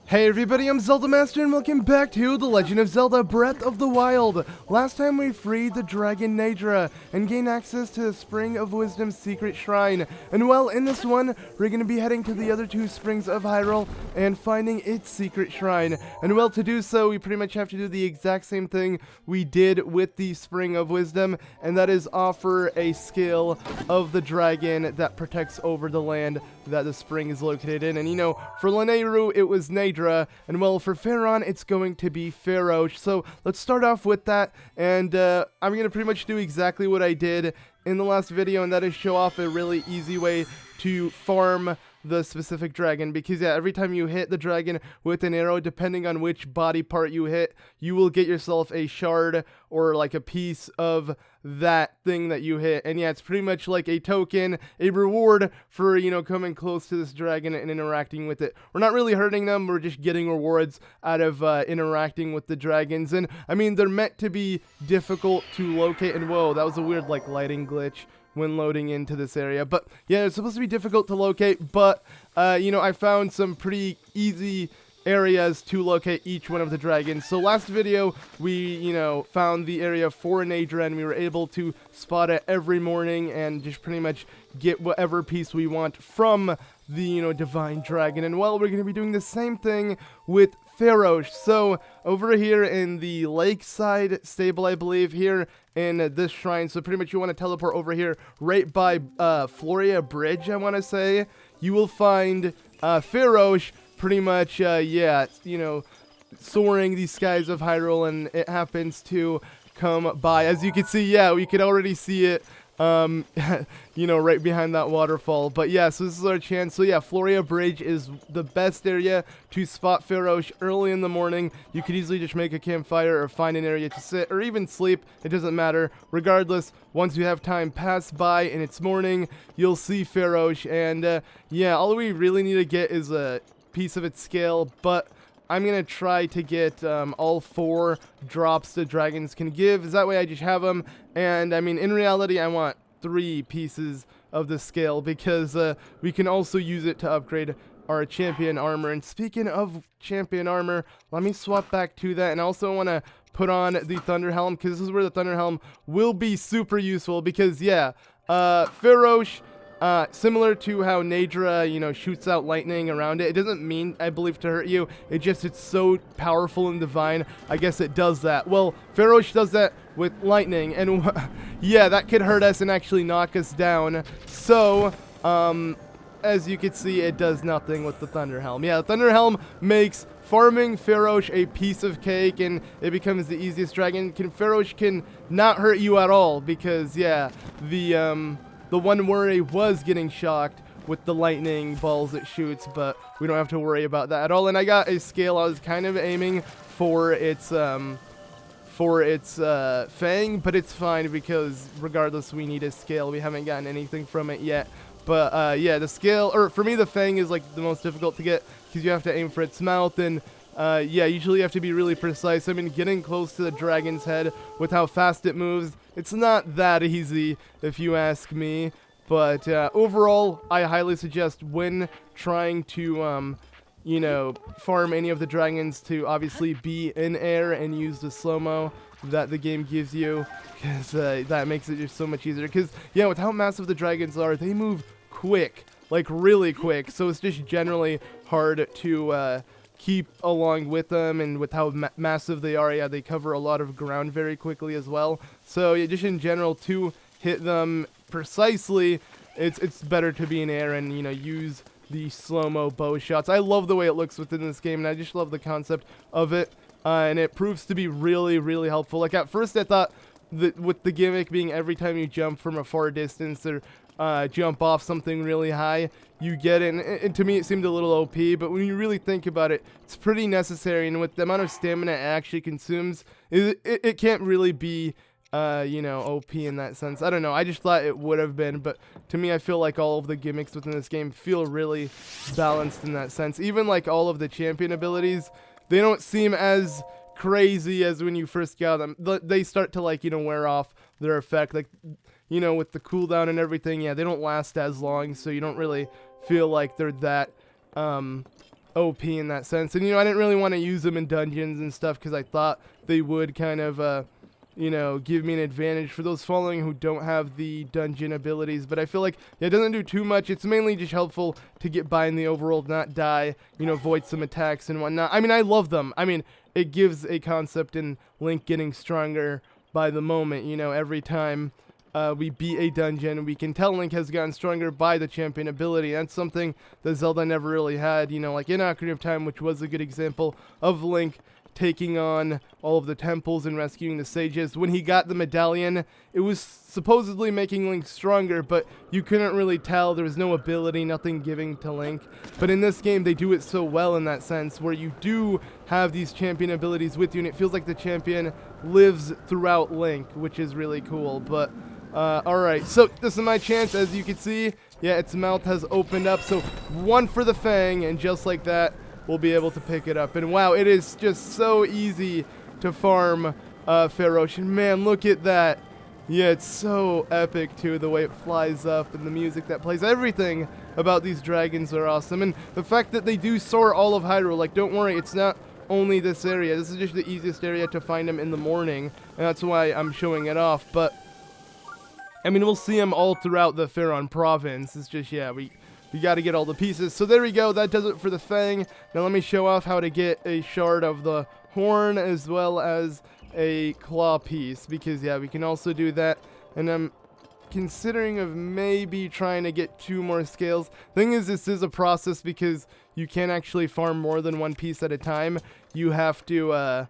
Hey everybody, I'm ZeldaMaster and welcome back to The Legend of Zelda Breath of the Wild. Last time we freed the dragon Naydra and gained access to the Spring of Wisdom's secret shrine. And well, in this one, we're going to be heading to the other two springs of Hyrule and finding its secret shrine. And well, to do so, we pretty much have to do the exact same thing we did with the Spring of Wisdom, and that is offer a scale of the dragon that protects over the land that the spring is located in. And you know, for Lanayru, it was Naydra, and well, for Faron, it's going to be Farosh. So let's start off with that, and I'm going to pretty much do exactly what I did in the last video, and that is show off a really easy way to farm the specific dragon, because yeah, every time you hit the dragon with an arrow, depending on which body part you hit, you will get yourself a shard or like a piece of that thing that you hit. And yeah, it's pretty much like a token, a reward for, you know, coming close to this dragon and interacting with it. We're not really hurting them, we're just getting rewards out of interacting with the dragons. And I mean, they're meant to be difficult to locate, and whoa, that was a weird like lighting glitch when loading into this area. But yeah, it's supposed to be difficult to locate, but you know, I found some pretty easy areas to locate each one of the dragons. So last video, we, you know, found the area for Naydra, and we were able to spot it every morning and just pretty much get whatever piece we want from the, you know, divine dragon. And well, we're going to be doing the same thing with Farosh. So over here in the lakeside stable, I believe, here in this shrine, so pretty much you want to teleport over here right by Floria Bridge, I want to say. You will find Farosh pretty much, yeah, you know, soaring the skies of Hyrule, and it happens to come by. As you can see, yeah, we could already see it, you know, right behind that waterfall. But yeah, so this is our chance. So yeah, Floria Bridge is the best area to spot Farosh early in the morning. You could easily just make a campfire or find an area to sit or even sleep. It doesn't matter. Regardless, once you have time pass by and it's morning, you'll see Farosh. And yeah, all we really need to get is a piece of its scale, but I'm gonna try to get all 4 drops the dragons can give. That way I just have them. And I mean, in reality, I want 3 pieces of the scale, because we can also use it to upgrade our champion armor. And speaking of champion armor, let me swap back to that. And I also want to put on the Thunder Helm, because this is where the Thunder Helm will be super useful. Because yeah, Farosh, similar to how Naydra, you know, shoots out lightning around it. It doesn't mean, I believe, to hurt you. It's so powerful and divine. I guess it does that. Well, Farosh does that with lightning, and yeah, that could hurt us and actually knock us down. So, as you can see, it does nothing with the Thunder Helm. Yeah, the Thunder Helm makes farming Farosh a piece of cake, and it becomes the easiest dragon. Farosh can not hurt you at all, because yeah, the one worry was getting shocked with the lightning balls it shoots, but we don't have to worry about that at all. And I got a scale. I was kind of aiming for its Fang, but it's fine, because regardless, we need a scale. We haven't gotten anything from it yet. But yeah, the scale, or for me, the Fang is like the most difficult to get, because you have to aim for its mouth, and yeah, usually you have to be really precise. I mean, getting close to the dragon's head with how fast it moves, it's not that easy, if you ask me. But overall, I highly suggest when trying to, you know, farm any of the dragons to obviously be in air and use the slow-mo that the game gives you, because that makes it just so much easier. Because, yeah, with how massive the dragons are, they move quick, like really quick, so it's just generally hard to keep along with them. And with how massive they are, yeah, they cover a lot of ground very quickly as well. So yeah, just in general, to hit them precisely, it's better to be in air and, you know, use the slow-mo bow shots. I love the way it looks within this game, and I just love the concept of it, and it proves to be really, really helpful. Like, at first I thought that with the gimmick being every time you jump from a far distance or jump off something really high, you get it, and to me it seemed a little OP, but when you really think about it, it's pretty necessary. And with the amount of stamina it actually consumes, it can't really be you know, OP in that sense. I don't know, I just thought it would have been, but to me, I feel like all of the gimmicks within this game feel really balanced in that sense. Even like all of the champion abilities, they don't seem as crazy as when you first got them. They start to, like, you know, wear off their effect, like, you know, with the cooldown and everything. Yeah, they don't last as long, so you don't really feel like they're that OP in that sense. And, you know, I didn't really want to use them in dungeons and stuff because I thought they would kind of, you know, give me an advantage for those following who don't have the dungeon abilities. But I feel like it doesn't do too much. It's mainly just helpful to get by in the overworld, not die, you know, avoid some attacks and whatnot. I mean, I love them. I mean, it gives a concept in Link getting stronger by the moment, you know, every time we beat a dungeon, we can tell Link has gotten stronger by the champion ability. That's something that Zelda never really had, you know, like in Ocarina of Time, which was a good example of Link taking on all of the temples and rescuing the sages. When he got the medallion, it was supposedly making Link stronger, but you couldn't really tell. There was no ability, nothing giving to Link. But in this game, they do it so well in that sense, where you do have these champion abilities with you, and it feels like the champion lives throughout Link, which is really cool. But alright, so this is my chance. As you can see, yeah, its mouth has opened up, so one for the Fang, and just like that, we'll be able to pick it up. And wow, it is just so easy to farm Farosh. And man, look at that. Yeah, it's so epic too, the way it flies up and the music that plays. Everything about these dragons are awesome. And the fact that they do soar all of Hyrule, like, don't worry, it's not only this area. This is just the easiest area to find them in the morning, and that's why I'm showing it off. But I mean, we'll see them all throughout the Faron province. It's just, yeah, we got to get all the pieces. So there we go. That does it for the Fang. Now let me show off how to get a shard of the horn as well as a claw piece, because, yeah, we can also do that. And I'm considering of maybe trying to get 2 more scales. Thing is, this is a process because you can't actually farm more than 1 piece at a time. You have to,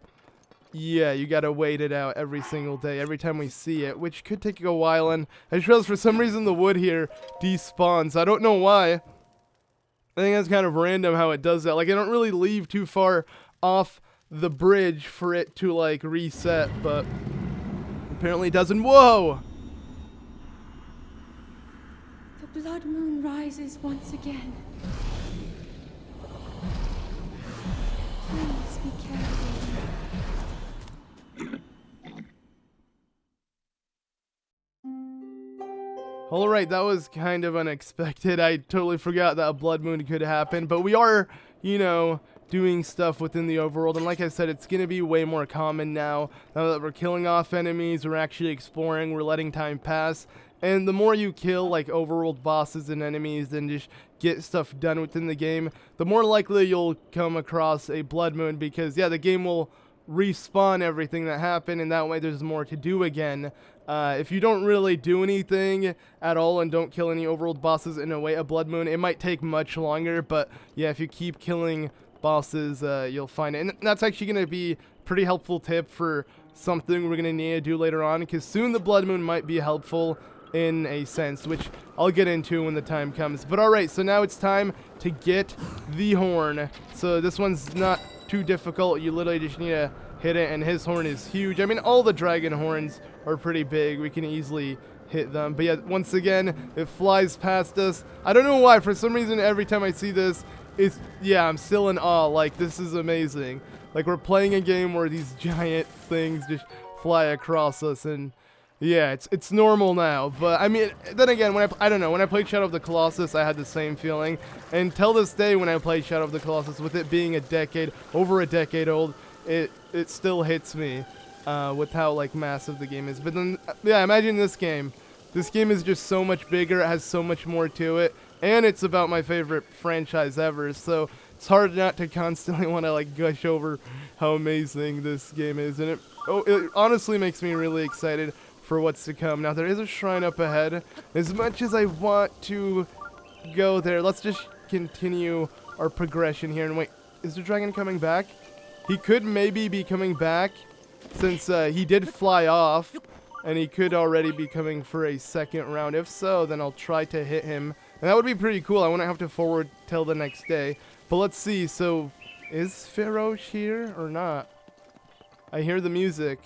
yeah, you gotta wait it out every single day, every time we see it, which could take a while. And I just realized for some reason the wood here despawns. I don't know why. I think that's kind of random how it does that. Like, I don't really leave too far off the bridge for it to, like, reset, but apparently it doesn't. Whoa! The blood moon rises once again. Please be careful. Alright, that was kind of unexpected. I totally forgot that a blood moon could happen, but we are, you know, doing stuff within the overworld, and like I said, it's going to be way more common now that we're killing off enemies, we're actually exploring, we're letting time pass, and the more you kill, like, overworld bosses and enemies and just get stuff done within the game, the more likely you'll come across a blood moon, because, yeah, the game will respawn everything that happened, and that way there's more to do again. If you don't really do anything at all and don't kill any overworld bosses in a blood moon, it might take much longer, but yeah, if you keep killing bosses, you'll find it. And that's actually going to be a pretty helpful tip for something we're going to need to do later on, because soon the blood moon might be helpful in a sense, which I'll get into when the time comes. But alright, so now it's time to get the horn. So this one's not too difficult. You literally just need to hit it, and his horn is huge. I mean, all the dragon horns are pretty big. We can easily hit them. But yeah, once again, it flies past us. I don't know why. For some reason, every time I see this, yeah, I'm still in awe. Like, this is amazing. Like, we're playing a game where these giant things just fly across us, and yeah, it's normal now. But I mean, then again, I don't know, when I played Shadow of the Colossus, I had the same feeling. And till this day, when I played Shadow of the Colossus, with it being over a decade old, it still hits me with how, like, massive the game is. But then, yeah, imagine this game. This game is just so much bigger. It has so much more to it, and it's about my favorite franchise ever. So it's hard not to constantly want to, like, gush over how amazing this game is, and it honestly makes me really excited for what's to come. Now, there is a shrine up ahead. As much as I want to go there, let's just continue our progression here. And wait, is the dragon coming back? He could maybe be coming back, since he did fly off, and he could already be coming for a second round. If so, then I'll try to hit him, and that would be pretty cool. I wouldn't have to forward till the next day. But let's see. So, is Farosh here or not? I hear the music.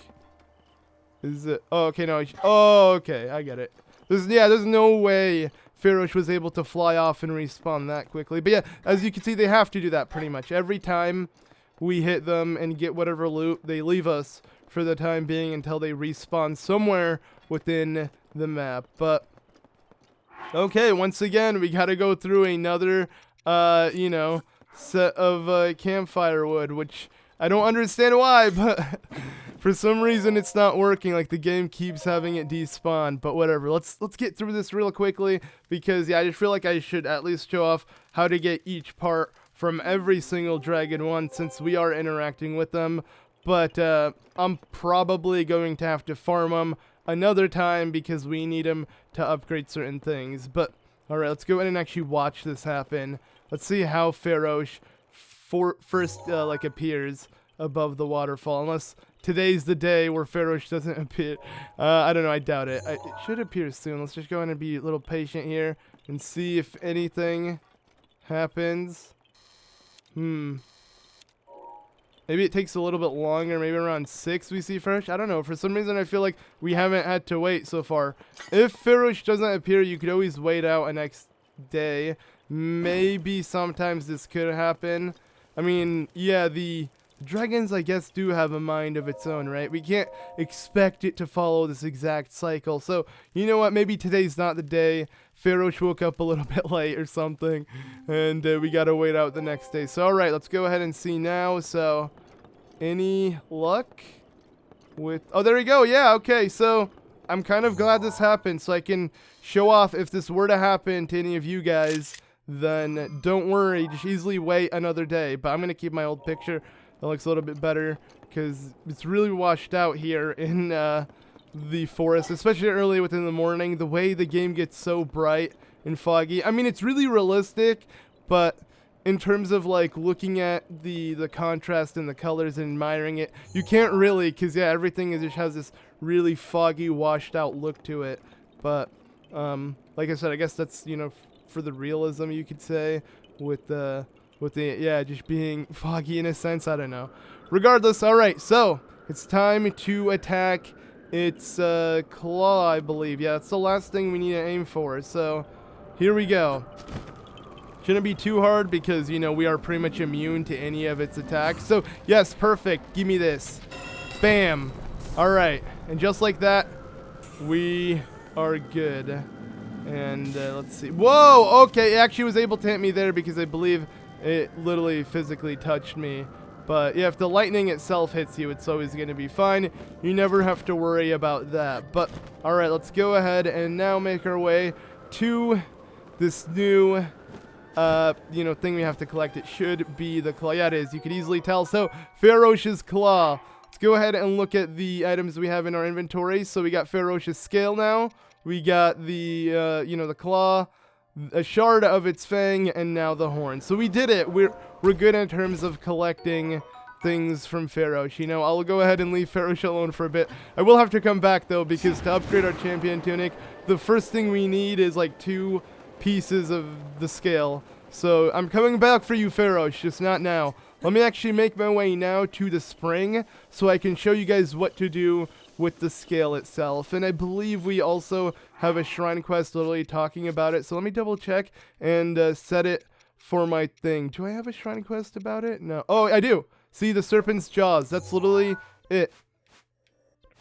Is it? Oh, okay, no. Oh, okay, I get it. There's no way Farosh was able to fly off and respawn that quickly. But yeah, as you can see, they have to do that pretty much every time we hit them and get whatever loot they leave us for the time being until they respawn somewhere within the map. But okay, once again, we gotta go through another, you know, set of campfire wood, which I don't understand why, but for some reason it's not working. Like the game keeps having it despawn, but whatever. Let's get through this real quickly because yeah, I just feel like I should at least show off how to get each part from every single dragon one since we are interacting with them. But I'm probably going to have to farm them another time because we need them to upgrade certain things. But alright, let's go ahead and actually watch this happen. Let's see how Farosh first like appears above the waterfall. Unless today's the day where Farosh doesn't appear. I don't know, I doubt it. It should appear soon. Let's just go ahead and be a little patient here and see if anything happens. Maybe it takes a little bit longer, maybe around 6 we see Farosh. I don't know. For some reason, I feel like we haven't had to wait so far. If Farosh doesn't appear, you could always wait out a next day. Maybe sometimes this could happen. I mean, yeah, the dragons, I guess, do have a mind of its own, right? We can't expect it to follow this exact cycle. So, you know what? Maybe today's not the day. Farosh woke up a little bit late or something, and we gotta wait out the next day. So, alright, let's go ahead and see now. So, any luck with... Oh, there we go. Yeah, okay. So, I'm kind of glad this happened, so I can show off if this were to happen to any of you guys, then don't worry. Just easily wait another day. But I'm gonna keep my old picture. That looks a little bit better because it's really washed out here in the forest, especially early within the morning. The way the game gets so bright and foggy. I mean, it's really realistic, but in terms of like looking at the contrast and the colors and admiring it, you can't really, because yeah, everything just has this really foggy, washed out look to it. But like I said, I guess that's, you know, for the realism, you could say, with the yeah, just being foggy in a sense. I don't know. Regardless, alright, so it's time to attack its claw, I believe. Yeah, that's the last thing we need to aim for. So here we go. Shouldn't be too hard because, you know, we are pretty much immune to any of its attacks. So yes, perfect. Give me this. Bam. Alright, and just like that, we are good. And let's see. Whoa, okay, it actually was able to hit me there because I believe it literally physically touched me. But yeah, if the lightning itself hits you, it's always going to be fine. You never have to worry about that. But alright, let's go ahead and now make our way to this new you know, thing we have to collect. It should be the claw. Yeah, it is. You could easily tell. So Farosh's claw. Let's go ahead and look at the items we have in our inventory. So we got Farosh's scale now. We got the you know, the claw, a shard of its fang, and now the horn. So we did it. We're good in terms of collecting things from Farosh. You know, I'll go ahead and leave Farosh alone for a bit. I will have to come back though, because to upgrade our champion tunic, the first thing we need is like 2 pieces of the scale. So I'm coming back for you, Farosh, just not now. Let me actually make my way now to the spring so I can show you guys what to do with the scale itself. And I believe we also have a shrine quest literally talking about it. So let me double check and set it for my thing. Do I have a shrine quest about it? No. Oh, I do. See, the serpent's jaws. That's literally it.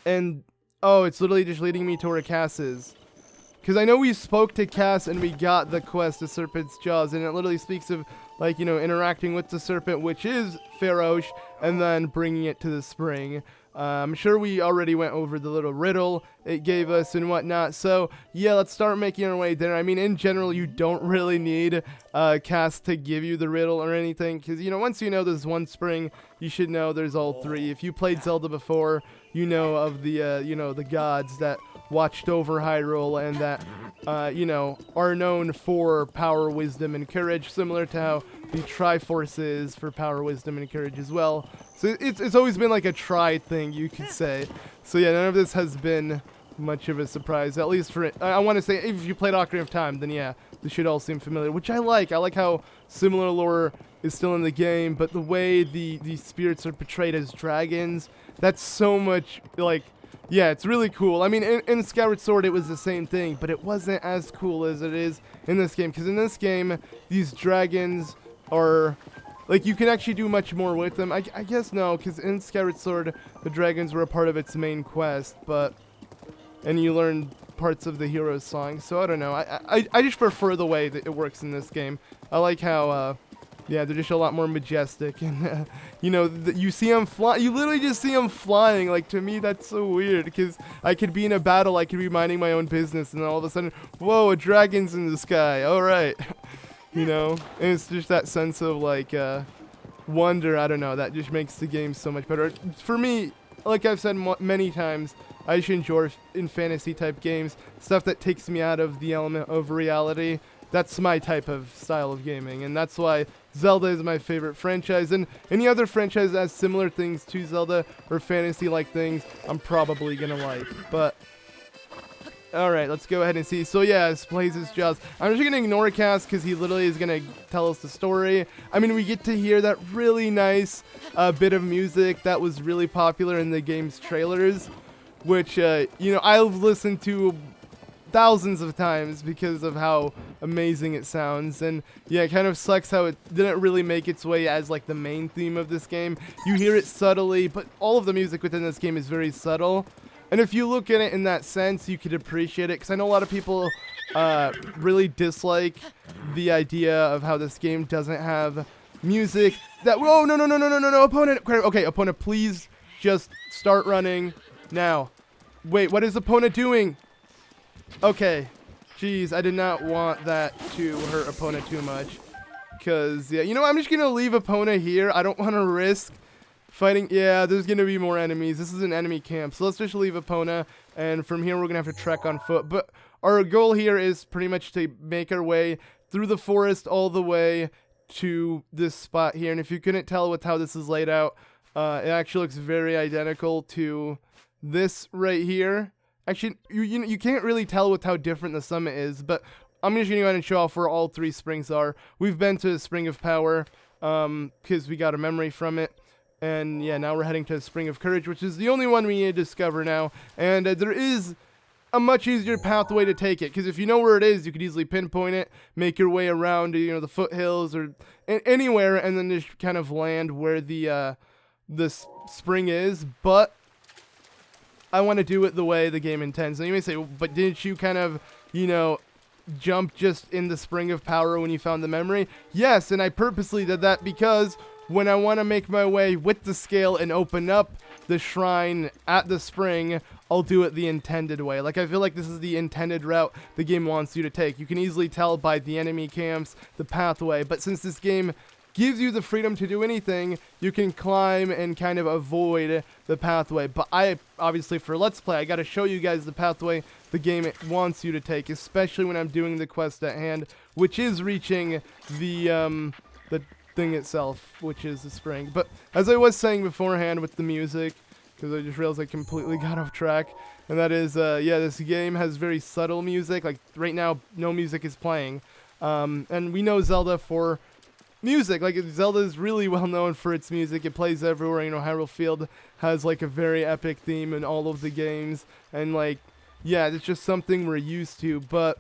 And, oh, it's literally just leading me to where Cass is. Because I know we spoke to Cass and we got the quest of Serpent's Jaws, and it literally speaks of, like, you know, interacting with the serpent, which is Farosh, and then bringing it to the spring. I'm sure we already went over the little riddle it gave us and whatnot. So, yeah, let's start making our way there. I mean, in general, you don't really need Cass to give you the riddle or anything. Because, you know, once you know there's one spring, you should know there's all 3. If you played Zelda before, you know of the, you know, the gods that watched over Hyrule and that, you know, are known for power, wisdom, and courage, similar to how the Triforce is for power, wisdom, and courage as well. So it's always been like a tri thing, you could say. So yeah, none of this has been much of a surprise, at least for it. I want to say, if you played Ocarina of Time, then yeah, this should all seem familiar, which I like. I like how similar lore is still in the game, but the way the spirits are portrayed as dragons, that's so much, like, yeah, it's really cool. I mean, in Skyward Sword, it was the same thing, but it wasn't as cool as it is in this game. Because in this game, these dragons are, like, you can actually do much more with them. I guess no, because in Skyward Sword, the dragons were a part of its main quest, but, and you learn parts of the hero's song. So I don't know. I just prefer the way that it works in this game. I like how, yeah, they're just a lot more majestic, and you know, you see them fly. You literally just see them flying. Like, to me, that's so weird because I could be in a battle, I could be minding my own business, and then all of a sudden, whoa, a dragon's in the sky. All right, you know, and it's just that sense of like wonder. I don't know. That just makes the game so much better for me. Like I've said many times, I just enjoy in fantasy type games stuff that takes me out of the element of reality. That's my type of style of gaming, and that's why Zelda is my favorite franchise. And any other franchise that has similar things to Zelda or fantasy-like things, I'm probably gonna like. But alright, let's go ahead and see. So yeah, this plays his jaws. I'm just gonna ignore Cass because he literally is gonna tell us the story. I mean, we get to hear that really nice bit of music that was really popular in the game's trailers, which you know, I've listened to thousands of times because of how amazing it sounds. And yeah, it kind of sucks how it didn't really make its way as like the main theme of this game. You hear it subtly, but all of the music within this game is very subtle. And if you look at it in that sense, you could appreciate it, because I know a lot of people really dislike the idea of how this game doesn't have music that— whoa, no, opponent. Okay, opponent, please just start running now. Wait, what is opponent doing? Okay, jeez, I did not want that to hurt opponent too much, because, yeah, you know, I'm just going to leave opponent here. I don't want to risk fighting— yeah, there's going to be more enemies. This is an enemy camp, so let's just leave opponent, and from here we're going to have to trek on foot. But our goal here is pretty much to make our way through the forest all the way to this spot here, and if you couldn't tell with how this is laid out, it actually looks very identical to this right here. Actually, you can't really tell with how different the summit is, but I'm just going to go ahead and show off where all three springs are. We've been to the Spring of Power, because we got a memory from it. And yeah, now we're heading to the Spring of Courage, which is the only one we need to discover now. And there is a much easier pathway to take it, because if you know where it is, you could easily pinpoint it, make your way around, you know, the foothills or anywhere, and then just kind of land where the spring is. But I want to do it the way the game intends. And you may say, but didn't you kind of, you know, jump just in the Spring of Power when you found the memory? Yes, and I purposely did that because when I want to make my way with the scale and open up the shrine at the spring, I'll do it the intended way. Like, I feel like this is the intended route the game wants you to take. You can easily tell by the enemy camps, the pathway, but since this game gives you the freedom to do anything, you can climb and kind of avoid the pathway. But I, obviously for Let's Play, I gotta show you guys the pathway the game wants you to take, especially when I'm doing the quest at hand, which is reaching the thing itself, which is the spring. But as I was saying beforehand with the music, because I just realized I completely got off track, and that is, yeah, this game has very subtle music. Like, right now, no music is playing. And we know Zelda for music. Like, Zelda is really well known for its music. It plays everywhere. You know, Hyrule Field has like a very epic theme in all of the games, and like, yeah, it's just something we're used to. But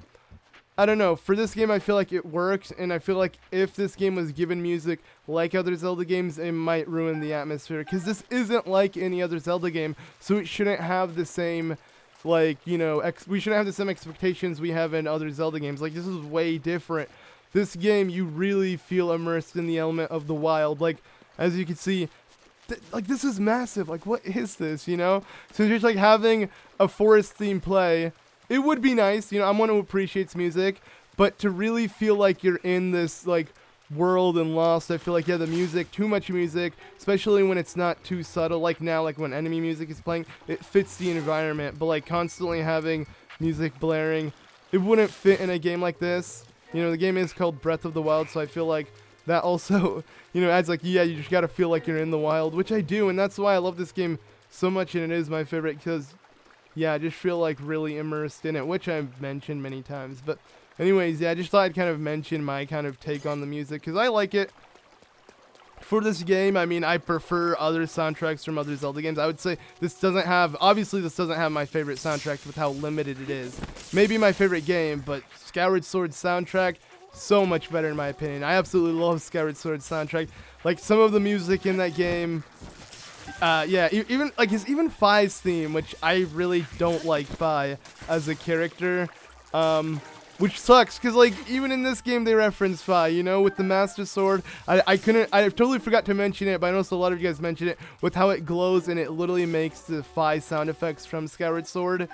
I don't know, for this game I feel like it works, and I feel like if this game was given music like other Zelda games, it might ruin the atmosphere, because this isn't like any other Zelda game, so it shouldn't have the same, like, you know, we shouldn't have the same expectations we have in other Zelda games. Like, this is way different. This game, you really feel immersed in the element of the wild. Like, as you can see, like, this is massive. Like, what is this, you know? So just, like, having a forest theme play, it would be nice. You know, I'm one who appreciates music, but to really feel like you're in this, like, world and lost, I feel like, yeah, the music, too much music, especially when it's not too subtle. Like now, like when enemy music is playing, it fits the environment. But, like, constantly having music blaring, it wouldn't fit in a game like this. You know, the game is called Breath of the Wild, so I feel like that also, you know, adds like, yeah, you just gotta feel like you're in the wild, which I do, and that's why I love this game so much, and it is my favorite, because, yeah, I just feel like really immersed in it, which I've mentioned many times. But anyways, yeah, I just thought I'd kind of mention my kind of take on the music, because I like it. For this game, I mean, I prefer other soundtracks from other Zelda games. I would say this doesn't have, obviously this doesn't have my favorite soundtrack with how limited it is. Maybe my favorite game, but Skyward Sword soundtrack, so much better in my opinion. I absolutely love Skyward Sword soundtrack. Like, some of the music in that game, yeah, even, like, even Fi's theme, which I really don't like Fi as a character. which sucks, because, like, even in this game they reference Fi, you know, with the Master Sword. I totally forgot to mention it, but I noticed a lot of you guys mention it, with how it glows and it literally makes the Fi sound effects from Skyward Sword,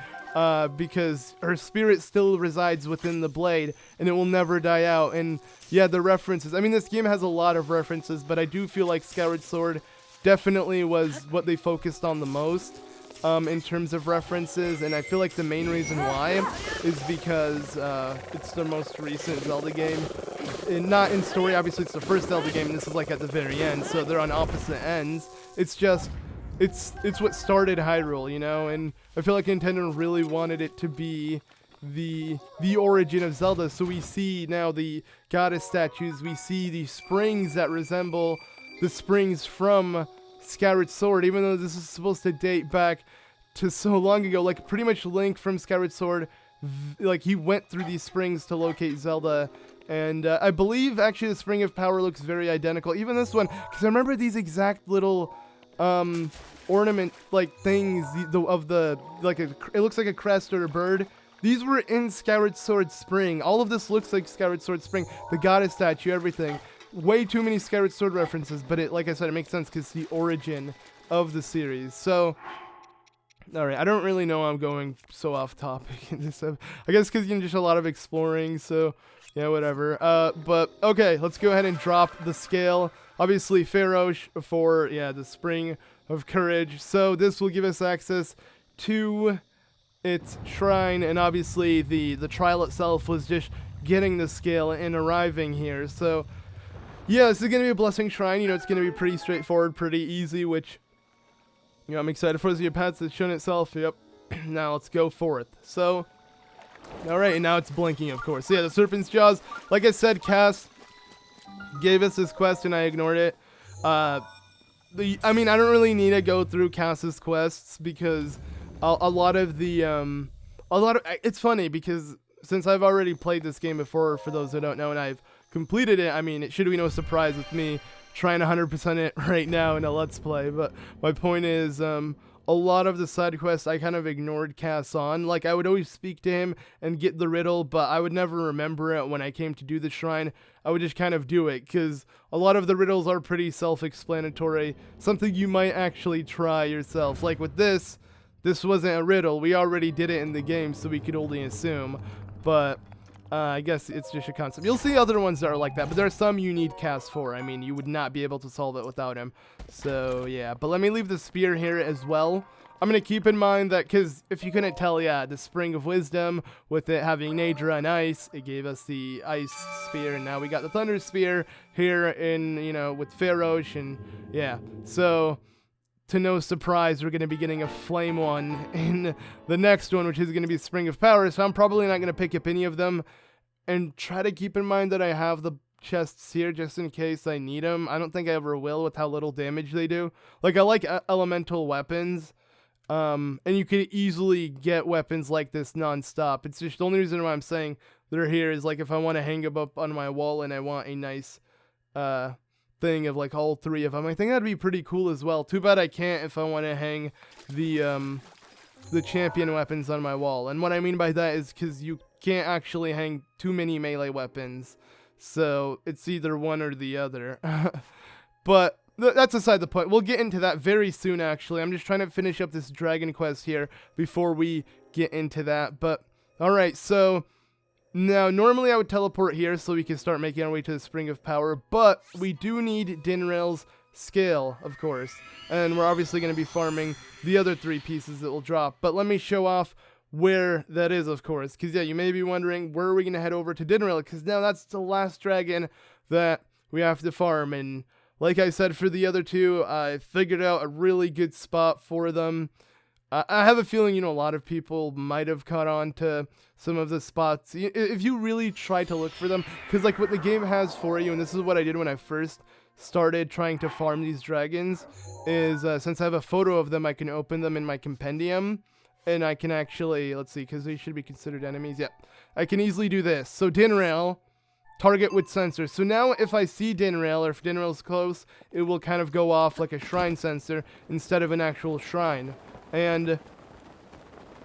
because her spirit still resides within the blade, and it will never die out. And yeah, the references, I mean, this game has a lot of references, but I do feel like Skyward Sword definitely was what they focused on the most. In terms of references, and I feel like the main reason why is because it's the most recent Zelda game, and not in story. Obviously it's the first Zelda game, and this is like at the very end, so they're on opposite ends. It's just it's what started Hyrule, you know, and I feel like Nintendo really wanted it to be the origin of Zelda. So we see now the goddess statues, we see the springs that resemble the springs from Skyward Sword, even though this is supposed to date back to so long ago. Like, pretty much Link from Skyward Sword, like, he went through these springs to locate Zelda, and I believe actually the Spring of Power looks very identical, even this one, because I remember these exact little ornament like things of the like it looks like a crest or a bird. These were in Skyward Sword Spring. All of this looks like Skyward Sword Spring, the goddess statue, everything. Way too many Skyward Sword references, but it, like I said, it makes sense because it's the origin of the series. So, alright, I don't really know I'm going so off topic in this stuff. I guess because, you know, just a lot of exploring, so, yeah, whatever. But, okay, let's go ahead and drop the scale. Obviously, Farosh for, yeah, the Spring of Courage. So, this will give us access to its shrine, and obviously the trial itself was just getting the scale and arriving here. So, yeah, this is going to be a blessing shrine. You know, it's going to be pretty straightforward, pretty easy, which, you know, I'm excited for. The path that's shown itself. Yep. Now let's go for it. So, alright, and now it's blinking, of course. So, yeah, the Serpent's Jaws. Like I said, Cass gave us this quest, and I ignored it. I mean, I don't really need to go through Cass's quests, because a lot of it's funny, because since I've already played this game before, for those who don't know, and I've completed it, I mean, it should be no surprise with me trying 100% it right now in a Let's Play, but my point is, a lot of the side quests I kind of ignored Cass on. Like, I would always speak to him and get the riddle, but I would never remember it when I came to do the shrine. I would just kind of do it, because a lot of the riddles are pretty self-explanatory, something you might actually try yourself. Like with this wasn't a riddle, we already did it in the game, so we could only assume, but I guess it's just a concept. You'll see other ones that are like that, but there are some you need Cass for. I mean, you would not be able to solve it without him. So, yeah. But let me leave the spear here as well. I'm going to keep in mind that, because if you couldn't tell, yeah, the Spring of Wisdom, with it having Naedra and Ice, it gave us the Ice Spear, and now we got the Thunder Spear here in, you know, with Farosh, and, yeah. So, to no surprise, we're going to be getting a flame one in the next one, which is going to be Spring of Power, so I'm probably not going to pick up any of them, and try to keep in mind that I have the chests here just in case I need them. I don't think I ever will with how little damage they do. Like, I like elemental weapons, and you can easily get weapons like this non-stop. It's just the only reason why I'm saying they're here is, like, if I want to hang them up on my wall and I want a nice, thing of like all three of them. I think that'd be pretty cool as well. Too bad I can't if I want to hang the champion weapons on my wall. And what I mean by that is because you can't actually hang too many melee weapons, so it's either one or the other. But that's aside the point. We'll get into that very soon, actually. I'm just trying to finish up this dragon quest here before we get into that. But alright, so now, normally I would teleport here so we can start making our way to the Spring of Power, but we do need Dinraal's scale, of course, and we're obviously going to be farming the other 3 pieces that will drop. But let me show off where that is, of course, because, yeah, you may be wondering, where are we going to head over to Dinraal, because now that's the last dragon that we have to farm, and like I said, for the other 2, I figured out a really good spot for them. I have a feeling, you know, a lot of people might have caught on to some of the spots, if you really try to look for them, because, like, what the game has for you, and this is what I did when I first started trying to farm these dragons, is, since I have a photo of them, I can open them in my compendium, and I can actually, let's see, because they should be considered enemies, yeah, I can easily do this. So, Dinraal, target with sensor. So now if I see Dinraal, or if Dinraal's close, it will kind of go off like a shrine sensor, instead of an actual shrine. And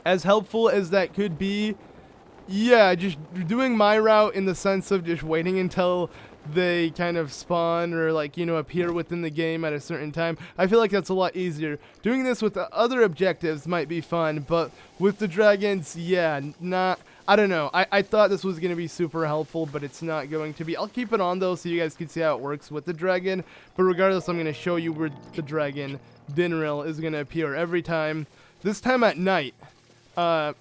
as helpful as that could be, yeah, just doing my route in the sense of just waiting until they kind of spawn or like, you know, appear within the game at a certain time. I feel like that's a lot easier. Doing this with the other objectives might be fun, but with the dragons, yeah, not, I don't know. I thought this was going to be super helpful, but it's not going to be. I'll keep it on though so you guys can see how it works with the dragon, but regardless, I'm going to show you where the dragon Dinraal is going to appear every time. This time at night.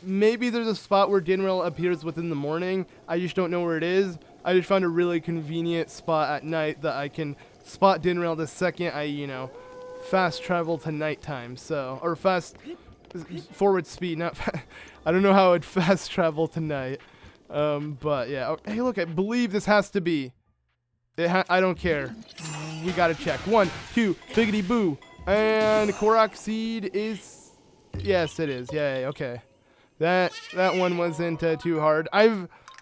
Maybe there's a spot where Dinraal appears within the morning. I just don't know where it is. I just found a really convenient spot at night that I can spot Dinraal the second I, you know, fast travel to nighttime. So, or fast forward speed, not I don't know how I'd fast travel tonight. But yeah. Oh, hey, look, I believe this has to be. I don't care. We gotta check. 1, 2, biggity boo. And Korok seed is, yes, it is. Yay. Okay. That one wasn't too hard.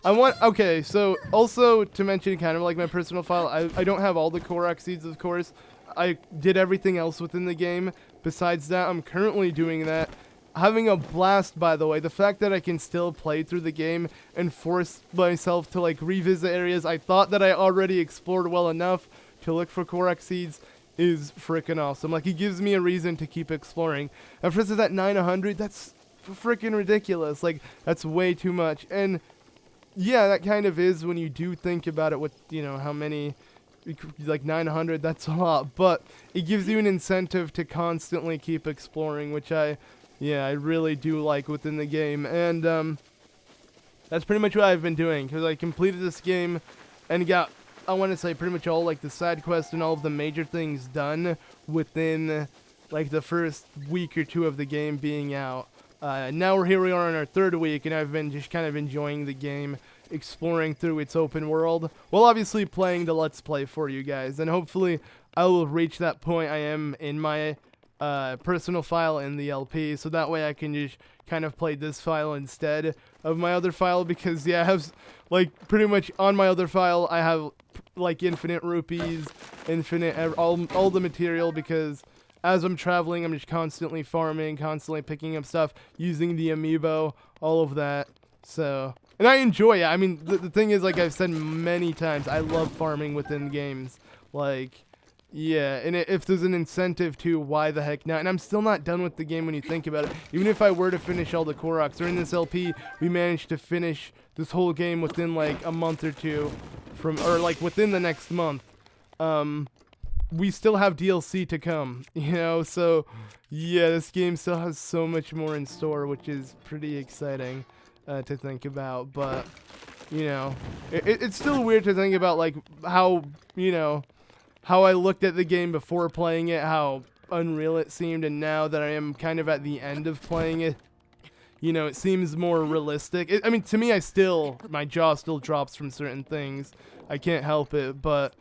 Okay, so also to mention kind of like my personal file, I don't have all the Korok seeds, of course. I did everything else within the game. Besides that, I'm currently doing that. Having a blast, by the way. The fact that I can still play through the game and force myself to like revisit areas I thought that I already explored well enough to look for Korok seeds is freaking awesome. Like, it gives me a reason to keep exploring. And for instance, at 900, that's freaking ridiculous. Like, that's way too much. And yeah, that kind of is when you do think about it with, you know, how many, like 900, that's a lot. But it gives you an incentive to constantly keep exploring, which I really do like within the game. And that's pretty much what I've been doing, because I completed this game and got, I want to say, pretty much all like the side quests and all of the major things done within like the first week or two of the game being out. Now here we are on our 3rd week, and I've been just kind of enjoying the game, exploring through its open world, while obviously playing the Let's Play for you guys. And hopefully I will reach that point I am in my personal file in the LP, so that way I can just kind of play this file instead of my other file, because yeah, I have like pretty much on my other file I have like infinite rupees, infinite all the material, because as I'm traveling, I'm just constantly farming, constantly picking up stuff, using the amiibo, all of that. So, and I enjoy it. I mean, the thing is, like I've said many times, I love farming within games. Like, yeah, and if there's an incentive to, why the heck not? And I'm still not done with the game when you think about it. Even if I were to finish all the Koroks, during this LP, we managed to finish this whole game within like a month or two or like within the next month. We still have DLC to come, you know, so yeah, this game still has so much more in store, which is pretty exciting to think about. But you know, it's still weird to think about like how, you know, how I looked at the game before playing it, how unreal it seemed, and now that I am kind of at the end of playing it, you know, it seems more realistic. I mean, to me, my jaw still drops from certain things. I can't help it, but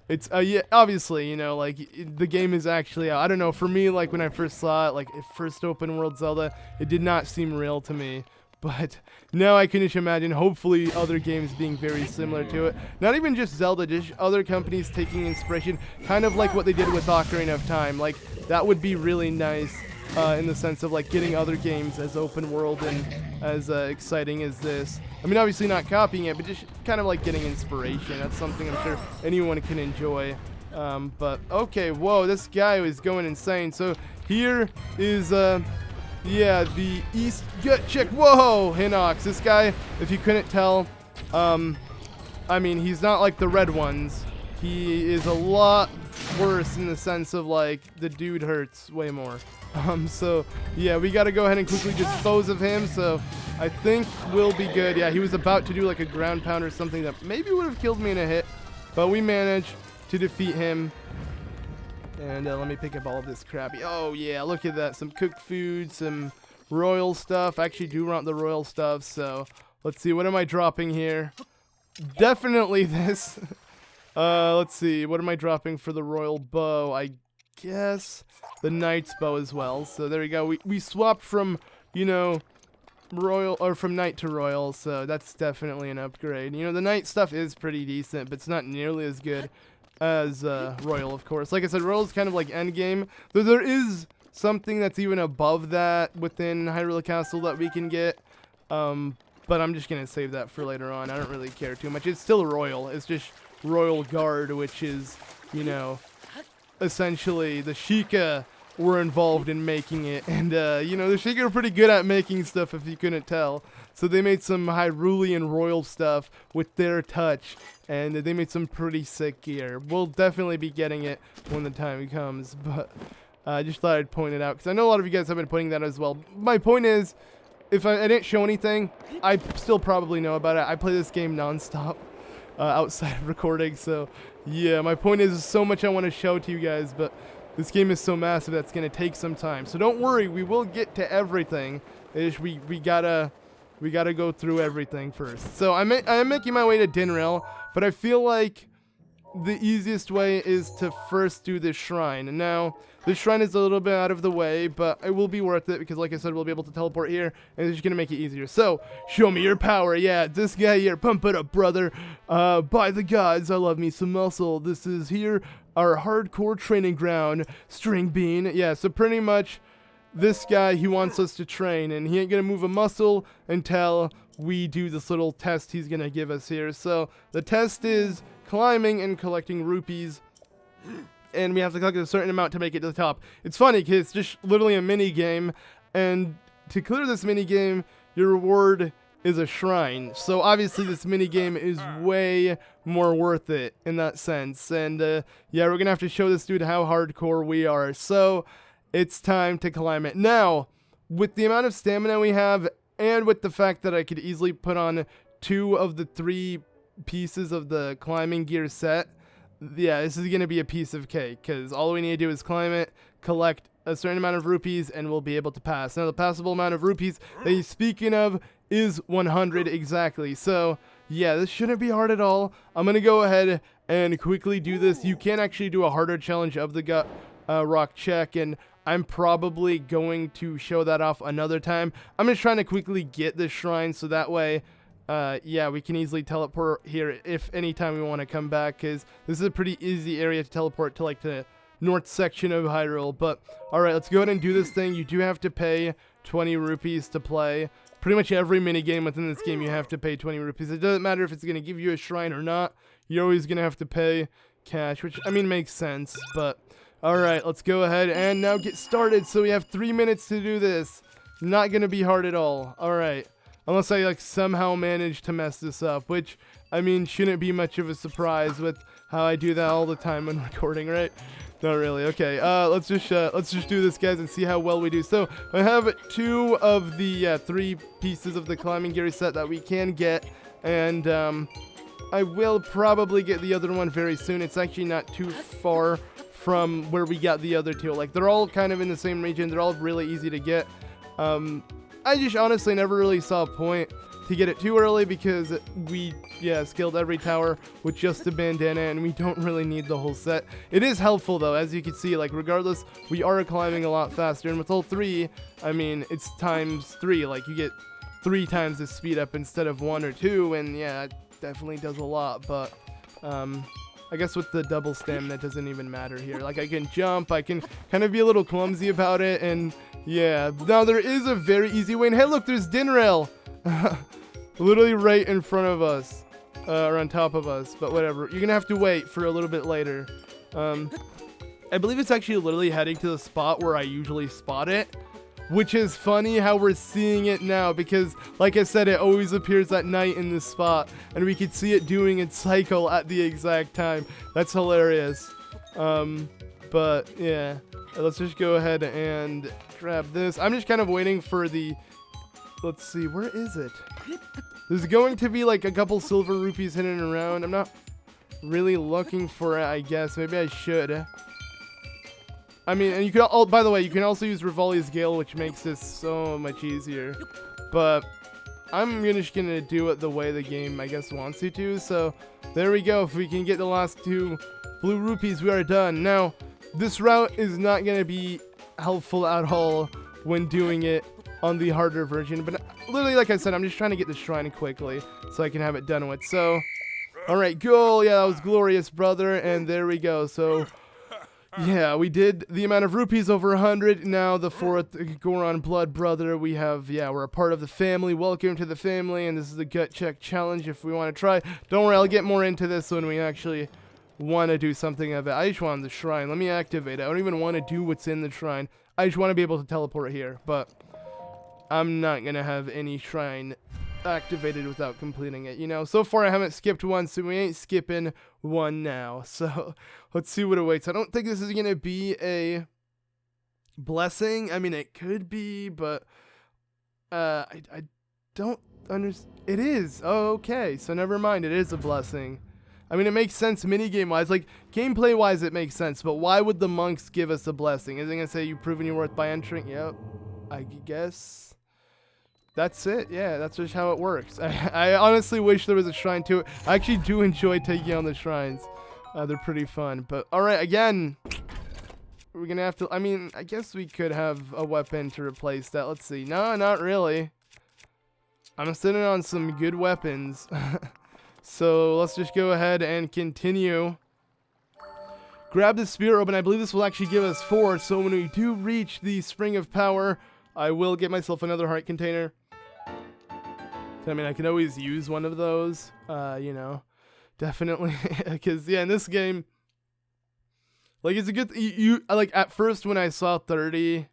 it's yeah, obviously, you know, like the game is actually out. I don't know, for me, like when I first saw it, like first open world Zelda, it did not seem real to me. But now I can just imagine, hopefully, other games being very similar to it. Not even just Zelda, just other companies taking inspiration, kind of like what they did with Ocarina of Time. Like, that would be really nice in the sense of, like, getting other games as open world and as exciting as this. I mean, obviously not copying it, but just kind of like getting inspiration. That's something I'm sure anyone can enjoy. But, okay, whoa, this guy was going insane. So, here is... yeah, the East Gut Chick. Whoa, Hinox. This guy, if you couldn't tell, I mean, he's not like the red ones. He is a lot worse in the sense of, like, the dude hurts way more. So, yeah, we got to go ahead and quickly dispose of him. So, I think we'll be good. Yeah, he was about to do, like, a ground pound or something that maybe would have killed me in a hit. But we managed to defeat him. And let me pick up all of this crappy. Oh, yeah, look at that. Some cooked food, some royal stuff. I actually do want the royal stuff, so let's see. What am I dropping here? Definitely this. Let's see. What am I dropping for the royal bow? I guess the knight's bow as well. So there we go. We swapped from, you know, royal, or from knight to royal, so that's definitely an upgrade. You know, the knight stuff is pretty decent, but it's not nearly as good as royal, of course. Like I said, royal is kind of like end game, though there is something that's even above that within Hyrule Castle that we can get. but I'm just gonna save that for later on. I don't really care too much. It's still royal. It's just royal guard, which is, you know, essentially the Sheikah were involved in making it, and you know, the Sheikah are pretty good at making stuff if you couldn't tell. So they made some Hyrulean royal stuff with their touch, and they made some pretty sick gear. We'll definitely be getting it when the time comes, but I just thought I'd point it out because I know a lot of you guys have been pointing that as well. My point is, if I didn't show anything, I still probably know about it. I play this game non-stop outside of recording, so yeah, my point is so much I want to show to you guys, but this game is so massive that's going to take some time. So don't worry, we will get to everything. We gotta go through everything first. So I am making my way to Dinraal, but I feel like the easiest way is to first do this shrine. Now, this shrine is a little bit out of the way, but it will be worth it because, like I said, we'll be able to teleport here, and it's just gonna make it easier. So, show me your power. Yeah, this guy here, pump it up, brother. By the gods, I love me some muscle. This is here, our hardcore training ground. String bean. Yeah, so pretty much this guy, he wants us to train, and he ain't gonna move a muscle until we do this little test he's gonna give us here. So, the test is climbing and collecting rupees, and we have to collect a certain amount to make it to the top. It's funny because it's just literally a mini game, and to clear this mini game, your reward is a shrine. So obviously this mini game is way more worth it in that sense. And yeah, we're gonna have to show this dude how hardcore we are. So it's time to climb it. Now, with the amount of stamina we have, and with the fact that I could easily put on 2 of the 3 pieces of the climbing gear set, yeah, this is going to be a piece of cake, because all we need to do is climb it, collect a certain amount of rupees, and we'll be able to pass. Now, the passable amount of rupees that he's speaking of is 100 exactly. So, yeah, this shouldn't be hard at all. I'm going to go ahead and quickly do this. You can actually do a harder challenge of the gut rock check, and I'm probably going to show that off another time. I'm just trying to quickly get this shrine, so that way yeah, we can easily teleport here if anytime we want to come back, because this is a pretty easy area to teleport to, like the north section of Hyrule. But alright, let's go ahead and do this thing. You do have to pay 20 rupees to play. Pretty much every minigame within this game you have to pay 20 rupees. It doesn't matter if it's going to give you a shrine or not. You're always going to have to pay cash, which, I mean, makes sense. But alright, let's go ahead and now get started. So we have 3 minutes to do this. Not going to be hard at all. Alright. Unless I, like, somehow manage to mess this up, which, I mean, shouldn't be much of a surprise with how I do that all the time when recording, right? Not really. Okay, let's just do this, guys, and see how well we do. So, I have 2 of the 3 pieces of the climbing gear set that we can get, and I will probably get the other one very soon. It's actually not too far from where we got the other 2. Like, they're all kind of in the same region. They're all really easy to get. I just honestly never really saw a point to get it too early because we, yeah, scaled every tower with just a bandana, and we don't really need the whole set. It is helpful, though, as you can see. Like, regardless, we are climbing a lot faster, and with all 3, I mean, it's times 3. Like, you get 3 times the speed up instead of 1 or 2, and yeah, it definitely does a lot. But I guess with the double stamina, it doesn't even matter here. Like, I can jump, I can kind of be a little clumsy about it, and yeah. Now, there is a very easy way, and hey, look, there's Dinraal! Literally right in front of us, or on top of us, but whatever. You're gonna have to wait for a little bit later. I believe it's actually literally heading to the spot where I usually spot it, which is funny how we're seeing it now, because like I said, it always appears at night in this spot, and we could see it doing its cycle at the exact time. That's hilarious. But yeah, let's just go ahead and grab this. I'm just kind of waiting for the, let's see, where is it? There's going to be like a couple silver rupees hidden around. I'm not really looking for it, I guess. Maybe I should. I mean, and you can, oh, by the way, you can also use Rivali's Gale, which makes this so much easier. But I'm just gonna do it the way the game, I guess, wants you to. So there we go. If we can get the last 2 blue rupees, we are done. Now, this route is not gonna be helpful at all when doing it on the harder version. But literally, like I said, I'm just trying to get the shrine quickly so I can have it done with. So, all right, goal. Yeah, that was glorious, brother. And there we go. So, Yeah, we did the amount of rupees over 100. Now the 4th Goron blood brother. We have, yeah, we're a part of the family. Welcome to the family, and this is the gut check challenge if we want to try. Don't worry, I'll get more into this when we actually want to do something of it. I just want the shrine. Let me activate it. I don't even want to do what's in the shrine. I just want to be able to teleport here, but I'm not going to have any shrine activated without completing it. You know, so far I haven't skipped one, so we ain't skipping one now. So let's see what awaits. I don't think this is going to be a blessing. I mean, it could be, but I don't understand. It is. Oh, okay. So never mind. It is a blessing. I mean, it makes sense minigame wise. Like, gameplay wise, it makes sense. But why would the monks give us a blessing? Is it going to say you've proven your worth by entering? Yep. I guess. That's it. Yeah, that's just how it works. I honestly wish there was a shrine to it. I actually do enjoy taking on the shrines. They're pretty fun. But, alright, again, we're going to have to... I mean, I guess we could have a weapon to replace that. Let's see. No, not really. I'm sitting on some good weapons. So, let's just go ahead and continue. Grab the spirit orb, and I believe this will actually give us 4. So, when we do reach the Spring of Power, I will get myself another heart container. I mean, I can always use one of those, you know, definitely, because, yeah, in this game, like, it's a good, like, at first, when I saw 30,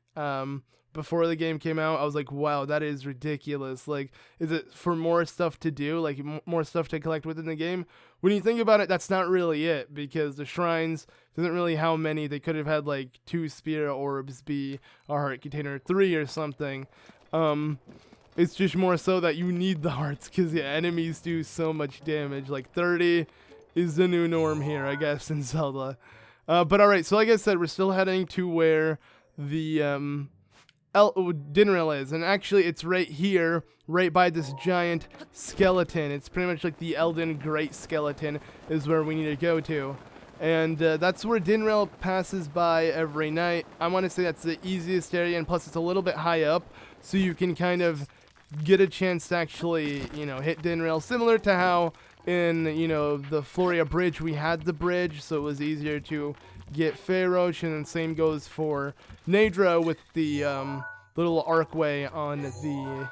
before the game came out, I was like, wow, that is ridiculous. Like, is it for more stuff to do, like, more stuff to collect within the game? When you think about it, that's not really it, because the shrines isn't really how many. They could have had, like, 2 spirit orbs be a heart container, 3 or something. It's just more so that you need the hearts, because the enemies do so much damage. Like, 30 is the new norm here, I guess, in Zelda. But alright, so like I said, we're still heading to where the Dinraal is, and actually it's right here, right by this giant skeleton. It's pretty much like the Elden Great Skeleton is where we need to go to. And that's where Dinraal passes by every night. I want to say that's the easiest area, and plus it's a little bit high up, so you can kind of get a chance to actually, you know, hit Dinraal, similar to how in, you know, the Floria Bridge we had the bridge, so it was easier to get Farosh, and then same goes for Naydra with the little archway on the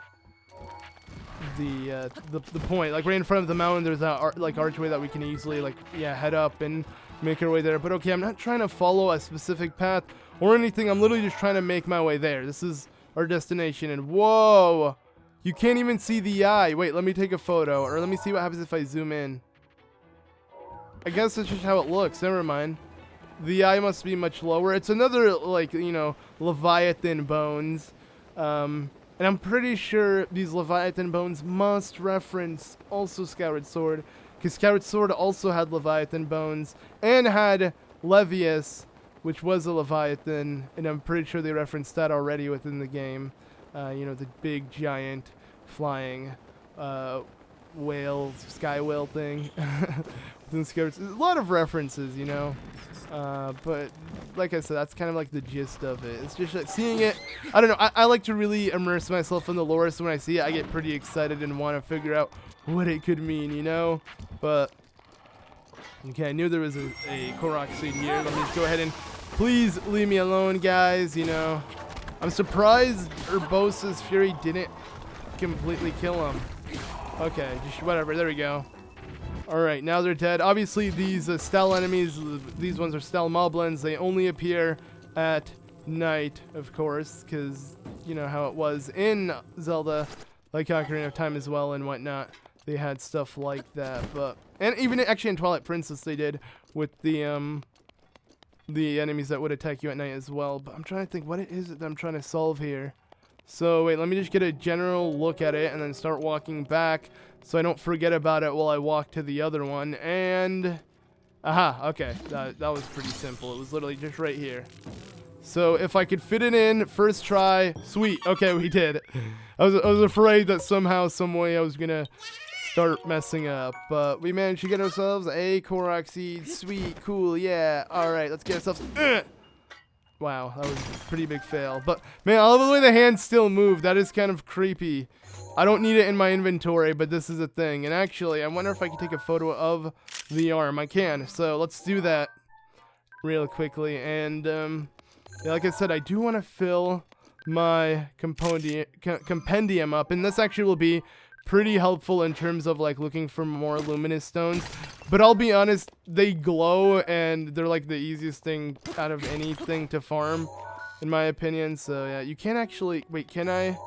point, like right in front of the mountain. There's that like archway that we can easily, like, yeah, head up and make our way there. But okay, I'm not trying to follow a specific path or anything. I'm literally just trying to make my way there. This is our destination, and whoa, you can't even see the eye. Wait, let me take a photo, or let me see what happens if I zoom in. I guess that's just how it looks. Never mind. The eye must be much lower. It's another, like, you know, Leviathan bones. And I'm pretty sure these Leviathan bones must reference also Skyward Sword, because Skyward Sword also had Leviathan bones and had Levius, which was a Leviathan, and I'm pretty sure they referenced that already within the game. You know, the big, giant, flying whale, sky whale thing. Within Skyward Sword. A lot of references, you know. But like I said, that's kind of like the gist of it. It's just like seeing it. I don't know. I like to really immerse myself in the lore, so when I see it, I get pretty excited and want to figure out what it could mean, you know. But okay, I knew there was a Korok seed here. Let me just go ahead and please leave me alone, guys. You know, I'm surprised Urbosa's Fury didn't completely kill him. Okay, just whatever. There we go. Alright, now they're dead. Obviously, these Stell enemies, these ones are Stell Moblins. They only appear at night, of course, because, you know, how it was in Zelda, like Ocarina of Time as well and whatnot. They had stuff like that, but... And even actually in Twilight Princess they did with the enemies that would attack you at night as well. But I'm trying to think, what is it that I'm trying to solve here? So, wait, let me just get a general look at it and then start walking back so I don't forget about it while I walk to the other one. And, aha, okay, that was pretty simple. It was literally just right here. So, if I could fit it in, first try, sweet. Okay, we did. I was afraid that somehow, some way I was going to start messing up. But we managed to get ourselves a Korok seed. Sweet, cool, yeah. All right, let's get ourselves... Wow, that was a pretty big fail. But, man, I love the way the hands still move. That is kind of creepy. I don't need it in my inventory, but this is a thing. And actually, I wonder if I can take a photo of the arm. I can, so let's do that real quickly. And yeah, like I said, I do want to fill my compendium up, and this actually will be pretty helpful in terms of like looking for more luminous stones. But I'll be honest, they glow, and they're like the easiest thing out of anything to farm, in my opinion. So yeah, you can't actually, wait, can I?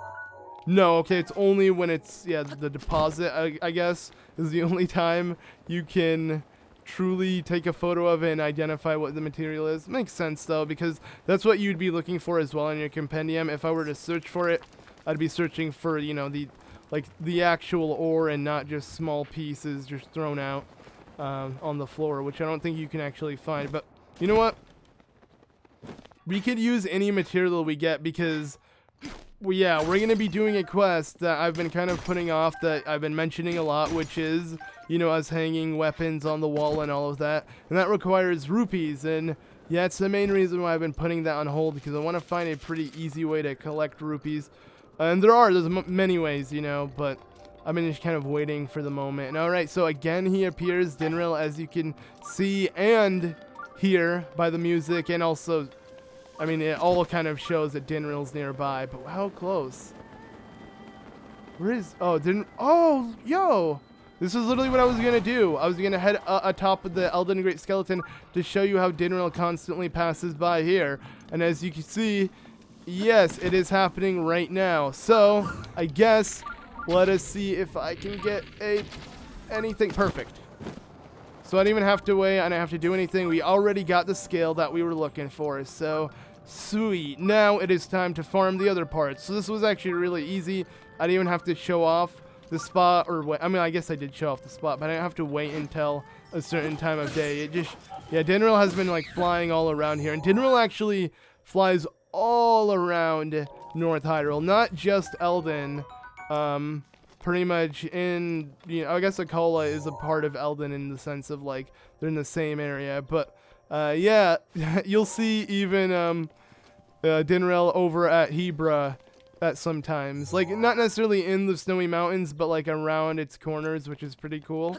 No, okay, it's only when it's, yeah, the deposit, I guess, is the only time you can truly take a photo of it and identify what the material is. Makes sense, though, because that's what you'd be looking for as well in your compendium. If I were to search for it, I'd be searching for, you know, the actual ore and not just small pieces just thrown out on the floor, which I don't think you can actually find. But you know what? We could use any material we get, because yeah, we're going to be doing a quest that I've been kind of putting off, that I've been mentioning a lot, which is, you know, us hanging weapons on the wall and all of that. And that requires rupees. And yeah, it's the main reason why I've been putting that on hold, because I want to find a pretty easy way to collect rupees. And there's many ways, you know, but I've been just kind of waiting for the moment. And alright, so again, he appears, Dinraal, as you can see and hear by the music, and also, I mean, it all kind of shows that Dinraal's nearby, but how close? Where is... Oh, oh, yo! This is literally what I was going to do. I was going to head atop of the Elden Great Skeleton to show you how Dinraal constantly passes by here. And as you can see, yes, it is happening right now. So, I guess, let us see if I can get anything perfect. So I don't even have to wait. I don't have to do anything. We already got the scale that we were looking for. So... sweet. Now it is time to farm the other parts. So this was actually really easy. I didn't even have to show off the spot, or wait. I mean, I guess I did show off the spot, but I didn't have to wait until a certain time of day. It just, yeah, Dinraal has been like flying all around here, and Dinraal actually flies all around North Hyrule, not just Elden. Pretty much in, you know, I guess Akola is a part of Elden in the sense of like they're in the same area, but yeah, you'll see even Dinraal over at Hebra at sometimes. Like, not necessarily in the snowy mountains, but like around its corners, which is pretty cool.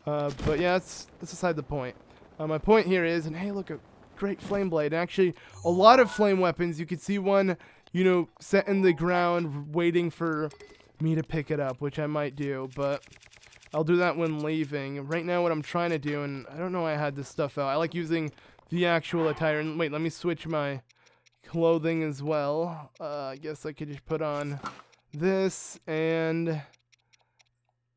But yeah, that's aside the point. My point here is, and hey, look, a great flame blade. And actually, a lot of flame weapons. You could see one, you know, set in the ground waiting for me to pick it up, which I might do, but I'll do that when leaving. Right now, what I'm trying to do, and I don't know why I had this stuff out. I like using the actual attire. And wait, let me switch my clothing as well. I guess I could just put on this, and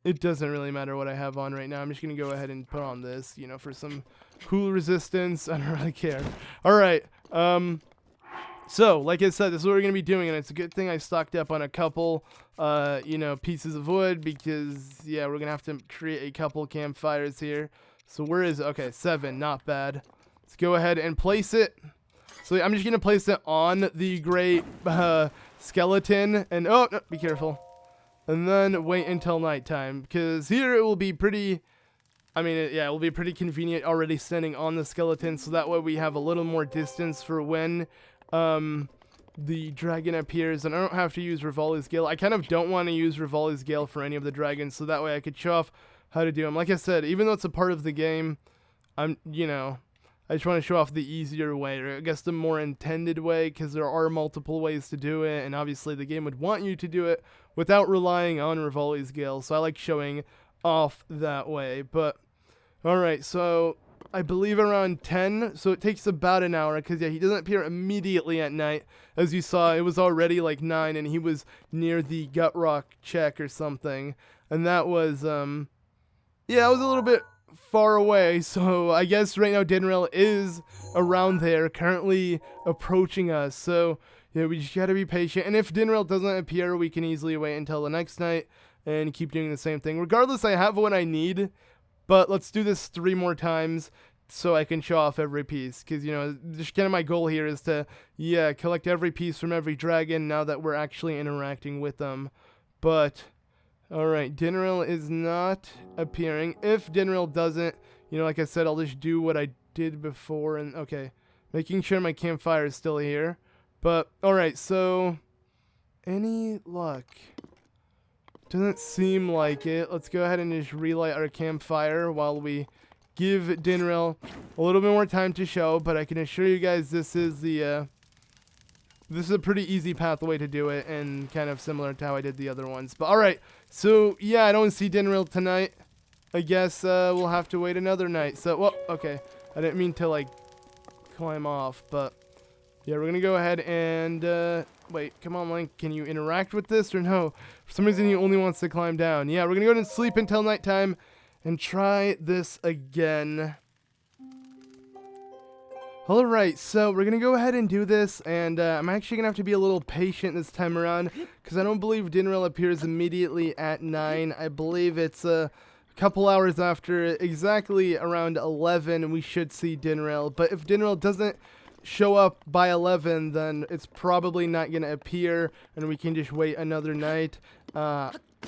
it doesn't really matter what I have on right now. I'm just going to go ahead and put on this, you know, for some cool resistance. I don't really care. All right. So, like I said, this is what we're going to be doing, and it's a good thing I stocked up on a couple, you know, pieces of wood, because, yeah, we're going to have to create a couple campfires here. So where is it? Okay, 7, not bad. Let's go ahead and place it. So I'm just going to place it on the great skeleton, and, oh, no, be careful. And then wait until nighttime, because here it will be pretty... I mean, yeah, it will be pretty convenient already standing on the skeleton, so that way we have a little more distance for when the dragon appears, and I don't have to use Rivali's Gale. I kind of don't want to use Rivali's Gale for any of the dragons, so that way I could show off how to do them. Like I said, even though it's a part of the game, you know, I just want to show off the easier way, or I guess the more intended way, because there are multiple ways to do it, and obviously the game would want you to do it without relying on Rivali's Gale, so I like showing off that way. But alright, so I believe around 10, so it takes about an hour, because yeah, he doesn't appear immediately at night. As you saw, it was already like 9, and he was near the Gut Rock check or something, and that was, yeah, it was a little bit far away, so I guess right now Dinraal is around there, currently approaching us, so yeah, we just gotta be patient, and if Dinraal doesn't appear, we can easily wait until the next night, and keep doing the same thing. Regardless, I have what I need, but let's do this 3 more times so I can show off every piece. Because, you know, just kind of my goal here is to, yeah, collect every piece from every dragon now that we're actually interacting with them. But, alright, Dinraal is not appearing. If Dinraal doesn't, you know, like I said, I'll just do what I did before. And, okay, making sure my campfire is still here. But, alright, so, any luck? Doesn't seem like it. Let's go ahead and just relight our campfire while we give Dinraal a little bit more time to show, but I can assure you guys this is a pretty easy pathway to do it, and kind of similar to how I did the other ones. But alright, so yeah, I don't see Dinraal tonight. I guess we'll have to wait another night. So, well, okay. I didn't mean to, like, climb off, but yeah, we're gonna go ahead and wait, come on, Link, can you interact with this or no? For some reason he only wants to climb down. Yeah, we're gonna go ahead and sleep until nighttime and try this again. Alright, so we're gonna go ahead and do this, and I'm actually gonna have to be a little patient this time around, because I don't believe Dinraal appears immediately at 9. I believe it's a couple hours after, exactly around 11, we should see Dinraal. But if Dinraal doesn't show up by 11, then it's probably not gonna appear, and we can just wait another night.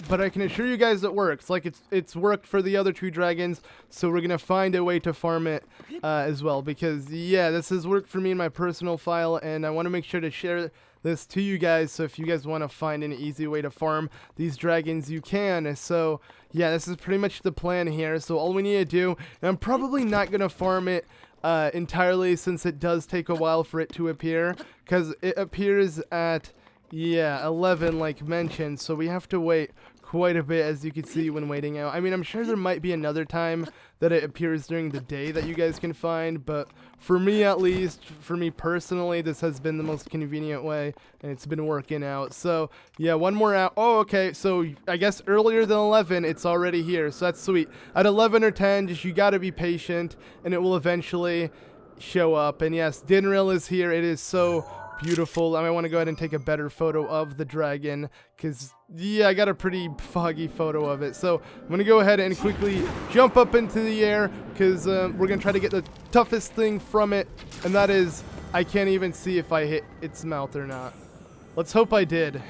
But I can assure you guys it works. Like, it's worked for the other 2 dragons, so we're gonna find a way to farm it as well, because yeah, this has worked for me in my personal file, and I want to make sure to share this to you guys. So if you guys want to find an easy way to farm these dragons, you can. So yeah, this is pretty much the plan here. So all we need to do, and I'm probably not gonna farm it entirely, since it does take a while for it to appear, because it appears at 11 like mentioned, so we have to wait quite a bit, as you can see when waiting out. I mean, I'm sure there might be another time that it appears during the day that you guys can find, but for me, at least, for me personally, this has been the most convenient way, and it's been working out. So yeah, one more out. Oh, okay, so I guess earlier than 11 it's already here, so that's sweet. At 11 or 10, just you gotta be patient, and it will eventually show up. And yes, Dinraal is here. It is so beautiful. I might want to go ahead and take a better photo of the dragon, because yeah, I got a pretty foggy photo of it. So I'm gonna go ahead and quickly jump up into the air, because we're gonna try to get the toughest thing from it, and that is, I can't even see if I hit its mouth or not. Let's hope I did.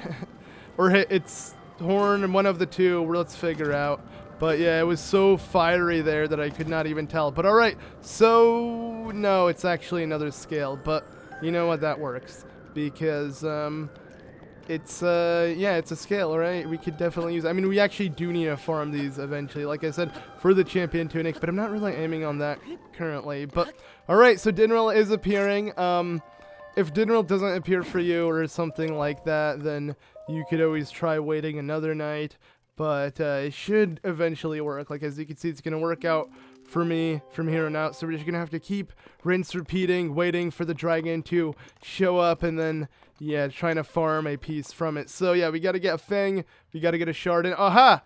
Or hit its horn, and one of the two. Let's figure out. But yeah, it was so fiery there that I could not even tell. But alright, so no, it's actually another scale, but you know what, that works, because it's it's a scale, right? We could definitely use, I mean, we actually do need to farm these eventually, like I said, for the champion tunic, but I'm not really aiming on that currently. But alright, so Dinraal is appearing. If Dinraal doesn't appear for you or something like that, then you could always try waiting another night, but it should eventually work. Like, as you can see, it's gonna work out for me from here on out, so we're just gonna have to keep repeating, waiting for the dragon to show up, and then yeah, trying to farm a piece from it. So yeah, we gotta get a Fang, we gotta get a shard, and aha!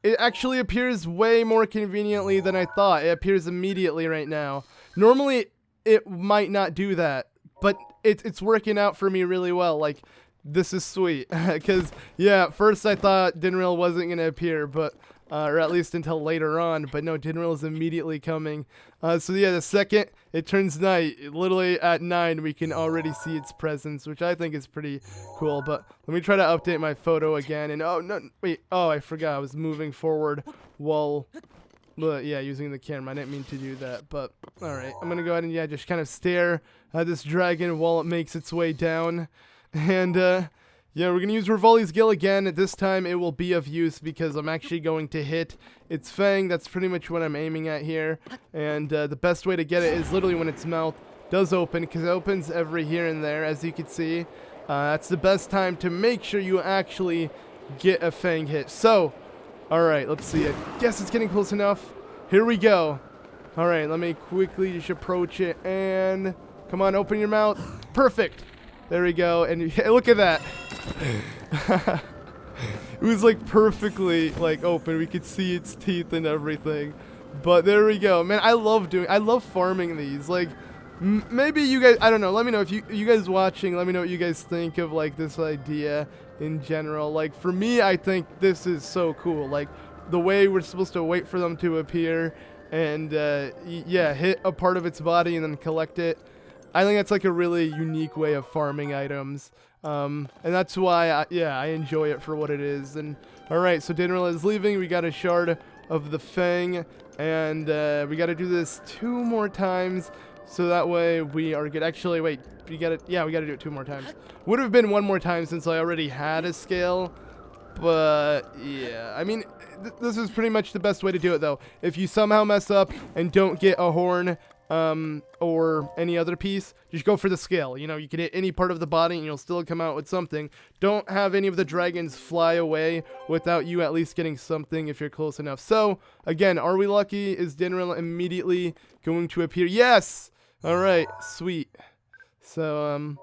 It actually appears way more conveniently than I thought. It appears immediately right now. Normally it might not do that, but it's working out for me really well. Like, this is sweet, because yeah, at first I thought Dinraal wasn't gonna appear, but or at least until later on, but no, Dinraal is immediately coming. So yeah, the second it turns night, literally at 9, we can already see its presence, which I think is pretty cool. But let me try to update my photo again, and oh no, wait, oh, I forgot I was moving forward while yeah, using the camera. I didn't mean to do that, but alright, I'm gonna go ahead and yeah, just kind of stare at this dragon while it makes its way down. And yeah, we're going to use Revali's Gill again. This time it will be of use, because I'm actually going to hit its Fang. That's pretty much what I'm aiming at here. And the best way to get it is literally when its mouth does open, because it opens every here and there, as you can see. That's the best time to make sure you actually get a Fang hit. So, alright, let's see. I guess it's getting close enough. Here we go. Alright, let me quickly just approach it, and come on, open your mouth. Perfect. There we go, and look at that. It was like perfectly like open. We could see its teeth and everything. But there we go, man. I love farming these. Like, maybe you guys, I don't know. Let me know if you guys watching. Let me know what you guys think of like this idea in general. Like, for me, I think this is so cool. Like, the way we're supposed to wait for them to appear, and yeah, hit a part of its body and then collect it. I think that's like a really unique way of farming items, and that's why I enjoy it for what it is. And alright, so Dinraal is leaving. We got a shard of the Fang, and we got to do this 2 more times, so that way we are good. Actually, wait, we got to do it 2 more times. Would have been 1 more time, since I already had a scale, But yeah, I mean, this is pretty much the best way to do it though. If you somehow mess up and don't get a horn or any other piece, just go for the scale. You know, you can hit any part of the body and you'll still come out with something. Don't have any of the dragons fly away without you at least getting something if you're close enough. So again, are we lucky? Is Dinraal immediately going to appear? Yes. All right, sweet. So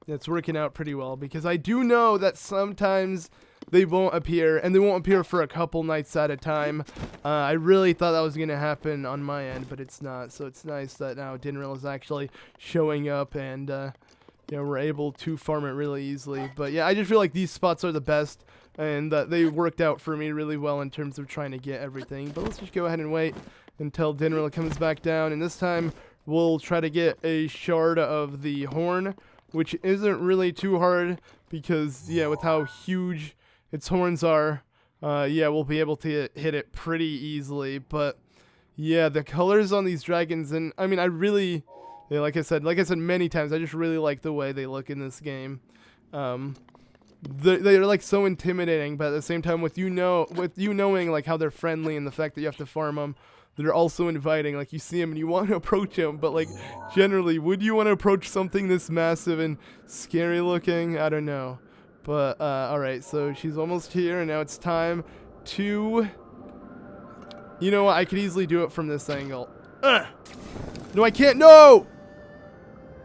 it's working out pretty well, because I do know that sometimes they won't appear, and they won't appear for a couple nights at a time. I really thought that was going to happen on my end, but it's not. So it's nice that now Dinraal is actually showing up, and you know, we're able to farm it really easily. But yeah, I just feel like these spots are the best, and they worked out for me really well in terms of trying to get everything. But let's just go ahead and wait until Dinraal comes back down, and this time we'll try to get a shard of the horn, which isn't really too hard, because yeah, with how huge its horns are, yeah, we'll be able to hit it pretty easily. But yeah, the colors on these dragons, and I mean, I really, yeah, like I said many times, I just really like the way they look in this game. They're like so intimidating, but at the same time, with you knowing like how they're friendly, and the fact that you have to farm them, they're also inviting. Like, you see them and you want to approach them, but like generally, would you want to approach something this massive and scary looking? I don't know. But alright, so she's almost here, and now it's time to, you know what, I could easily do it from this angle. No, I can't. No!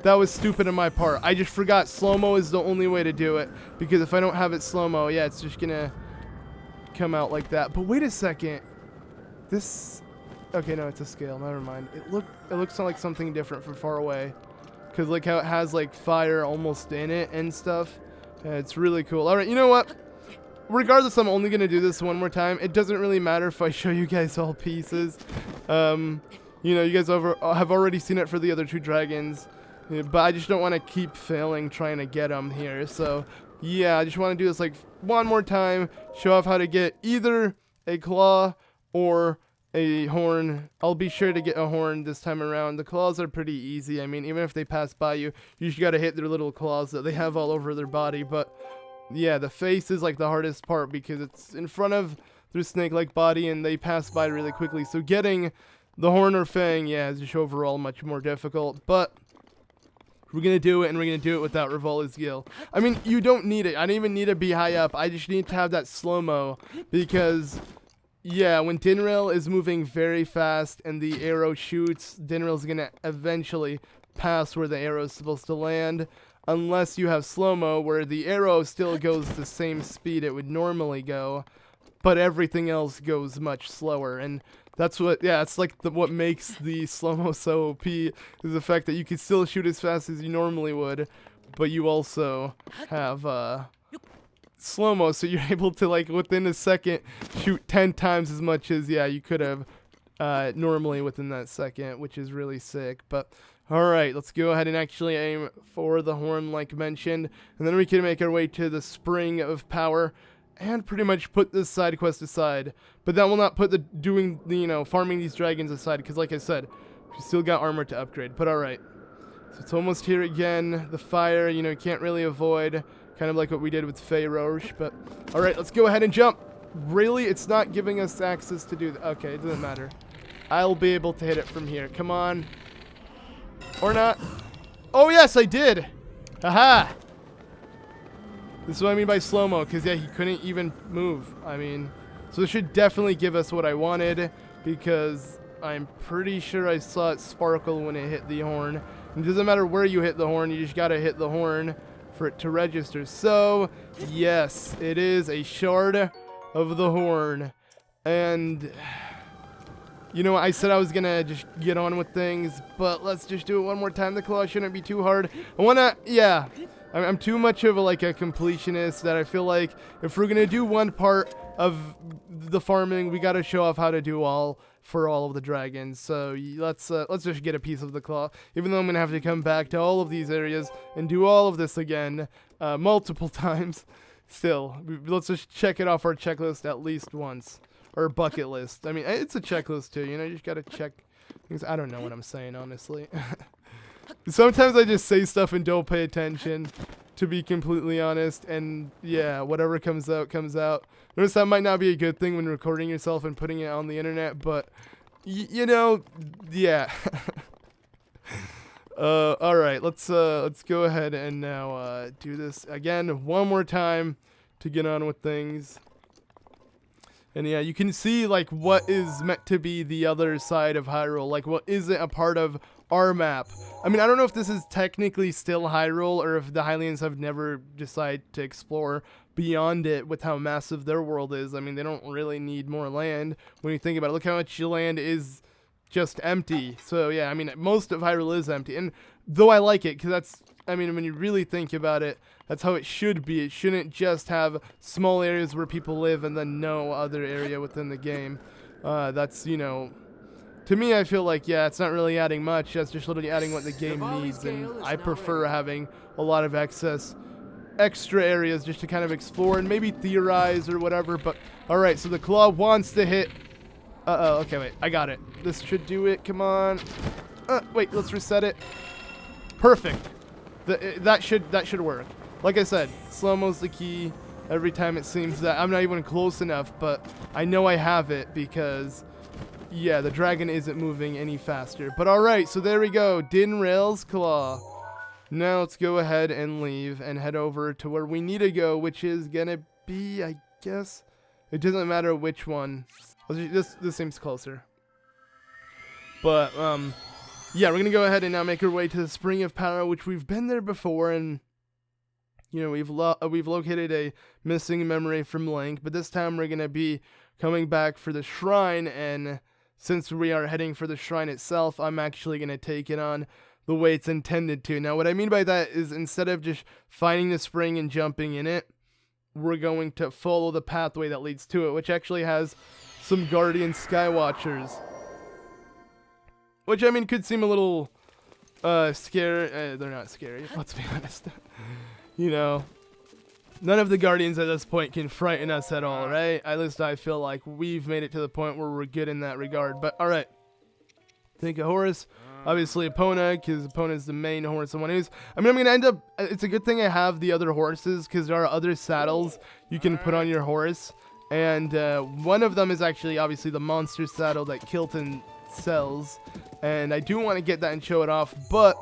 That was stupid on my part. I just forgot slow-mo is the only way to do it, because if I don't have it slow-mo, yeah, it's just gonna come out like that. But wait a second. This, okay, no, it's a scale. Never mind. It looks like something different from far away, because like how it has like fire almost in it and stuff. Yeah, it's really cool. All right, you know what? Regardless, I'm only gonna do this one more time. It doesn't really matter if I show you guys all pieces. You know, you guys have already seen it for the other two dragons, but I just don't want to keep failing trying to get them here. So yeah, I just want to do this like one more time, show off how to get either a claw or a horn. I'll be sure to get a horn this time around. The claws are pretty easy. I mean, even if they pass by you, you just gotta hit their little claws that they have all over their body. But yeah, the face is like the hardest part, because it's in front of their snake-like body and they pass by really quickly. So getting the horn or fang, yeah, is just overall much more difficult. But we're gonna do it, and we're gonna do it without Rivali's Gill. I mean, you don't need it. I don't even need to be high up. I just need to have that slow-mo, because yeah, when Dinraal is moving very fast and the arrow shoots, Dinraal's gonna eventually pass where the arrow is supposed to land, unless you have slow-mo, where the arrow still goes the same speed it would normally go, but everything else goes much slower. And that's what, yeah, it's like what makes the slow-mo so OP, is the fact that you can still shoot as fast as you normally would, but you also have slow-mo, so you're able to, like, within a second shoot 10 times as much as, yeah, you could have normally within that second, which is really sick. But alright, let's go ahead and actually aim for the horn like mentioned, and then we can make our way to the Spring of Power and pretty much put this side quest aside. But that will not put farming these dragons aside, because like I said, we still got armor to upgrade. But alright, so it's almost here again. The fire, you know, you can't really avoid, kind of like what we did with Farosh. But alright, let's go ahead and jump. Really, it's not giving us access to do that. Okay, it doesn't matter. I'll be able to hit it from here. Come on. Or not. Oh yes, I did. Haha. This is what I mean by slow-mo, because yeah, he couldn't even move. I mean, so this should definitely give us what I wanted, because I'm pretty sure I saw it sparkle when it hit the horn. And it doesn't matter where you hit the horn, you just gotta hit the horn for it to register. So yes, it is a shard of the horn. And you know, I said I was gonna just get on with things, but let's just do it one more time. The claw shouldn't be too hard. I wanna, yeah, I'm too much of a completionist, that I feel like if we're gonna do one part of the farming, we gotta show off how to do all for all of the dragons. So let's just get a piece of the claw, even though I'm gonna have to come back to all of these areas and do all of this again multiple times. Still, let's just check it off our checklist at least once, or bucket list. I mean, it's a checklist too, you know, you just gotta check things. I don't know what I'm saying, honestly. Sometimes I just say stuff and don't pay attention. to be completely honest. And yeah, whatever comes out, comes out. Notice that might not be a good thing when recording yourself and putting it on the internet, but you know, yeah. All right, let's go ahead and now do this again one more time to get on with things. And yeah, you can see like what is meant to be the other side of Hyrule, like what isn't a part of our map. I mean, I don't know if this is technically still Hyrule or if the Hylians have never decided to explore beyond it with how massive their world is. I mean, they don't really need more land when you think about it. Look how much land is just empty. So yeah, I mean, most of Hyrule is empty. And though I like it, because that's, I mean, when you really think about it, that's how it should be. It shouldn't just have small areas where people live and then no other area within the game. That's, you know, to me, I feel like, yeah, it's not really adding much. That's just literally adding what the game needs. And I prefer having a lot of extra areas just to kind of explore and maybe theorize or whatever. But, all right, so the claw wants to hit. Uh-oh, okay, wait, I got it. This should do it, come on. Wait, let's reset it. Perfect. That should work. Like I said, slow-mo's the key. Every time it seems that I'm not even close enough, but I know I have it because, yeah, the dragon isn't moving any faster. But all right, so there we go, Dinraal's Claw. Now let's go ahead and leave and head over to where we need to go, which is gonna be, I guess, it doesn't matter which one. This seems closer. But, yeah, we're going to go ahead and now make our way to the Spring of Power, which we've been there before, and, you know, we've located a missing memory from Link, but this time we're going to be coming back for the shrine, and since we are heading for the shrine itself, I'm actually going to take it on the way it's intended to. Now, what I mean by that is instead of just finding the spring and jumping in it, we're going to follow the pathway that leads to it, which actually has some Guardian Skywatchers. Which, I mean, could seem a little scary. They're not scary, let's be honest. You know, none of the Guardians at this point can frighten us at all, right? At least I feel like we've made it to the point where we're good in that regard. But, alright. Think a horse. Obviously Epona, because Epona is the main horse. I mean, I'm going to end up... It's a good thing I have the other horses, because there are other saddles you can put on your horse. And one of them is actually, obviously, the monster saddle that Kilton sells. And I do want to get that and show it off. But,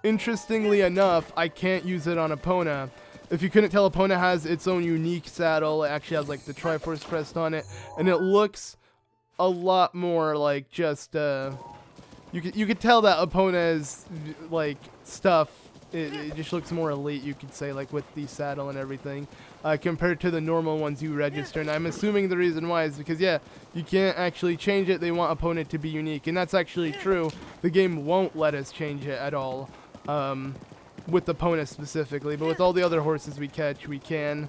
interestingly enough, I can't use it on Epona. If you couldn't tell, Epona has its own unique saddle. It actually has, like, the Triforce crest on it. And it looks a lot more like just... You could tell that Epona's, like, stuff, it just looks more elite, you could say, like, with the saddle and everything, compared to the normal ones you register. And I'm assuming the reason why is because, yeah, you can't actually change it. They want Epona to be unique, and that's actually true. The game won't let us change it at all, with Epona specifically, but with all the other horses we catch, we can.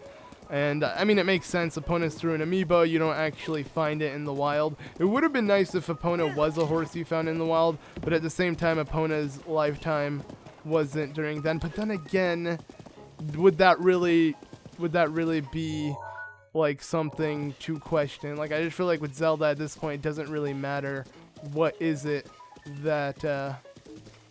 And, I mean, it makes sense. Epona's through an amiibo. You don't actually find it in the wild. It would have been nice if Epona was a horse you found in the wild, but at the same time, Epona's lifetime wasn't during then. But then again, would that really be, like, something to question? Like, I just feel like with Zelda at this point, it doesn't really matter what is it that,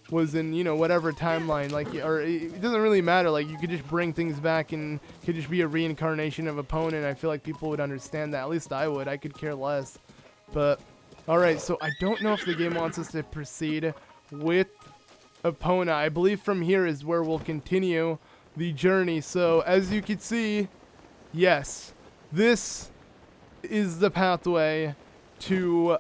was in, you know, whatever timeline, like, or it doesn't really matter, like, you could just bring things back and it could just be a reincarnation of Epona, and I feel like people would understand that. At least I would. I could care less. But, alright, so I don't know if the game wants us to proceed with Epona. I believe from here is where we'll continue the journey. So, as you can see, yes, this is the pathway to,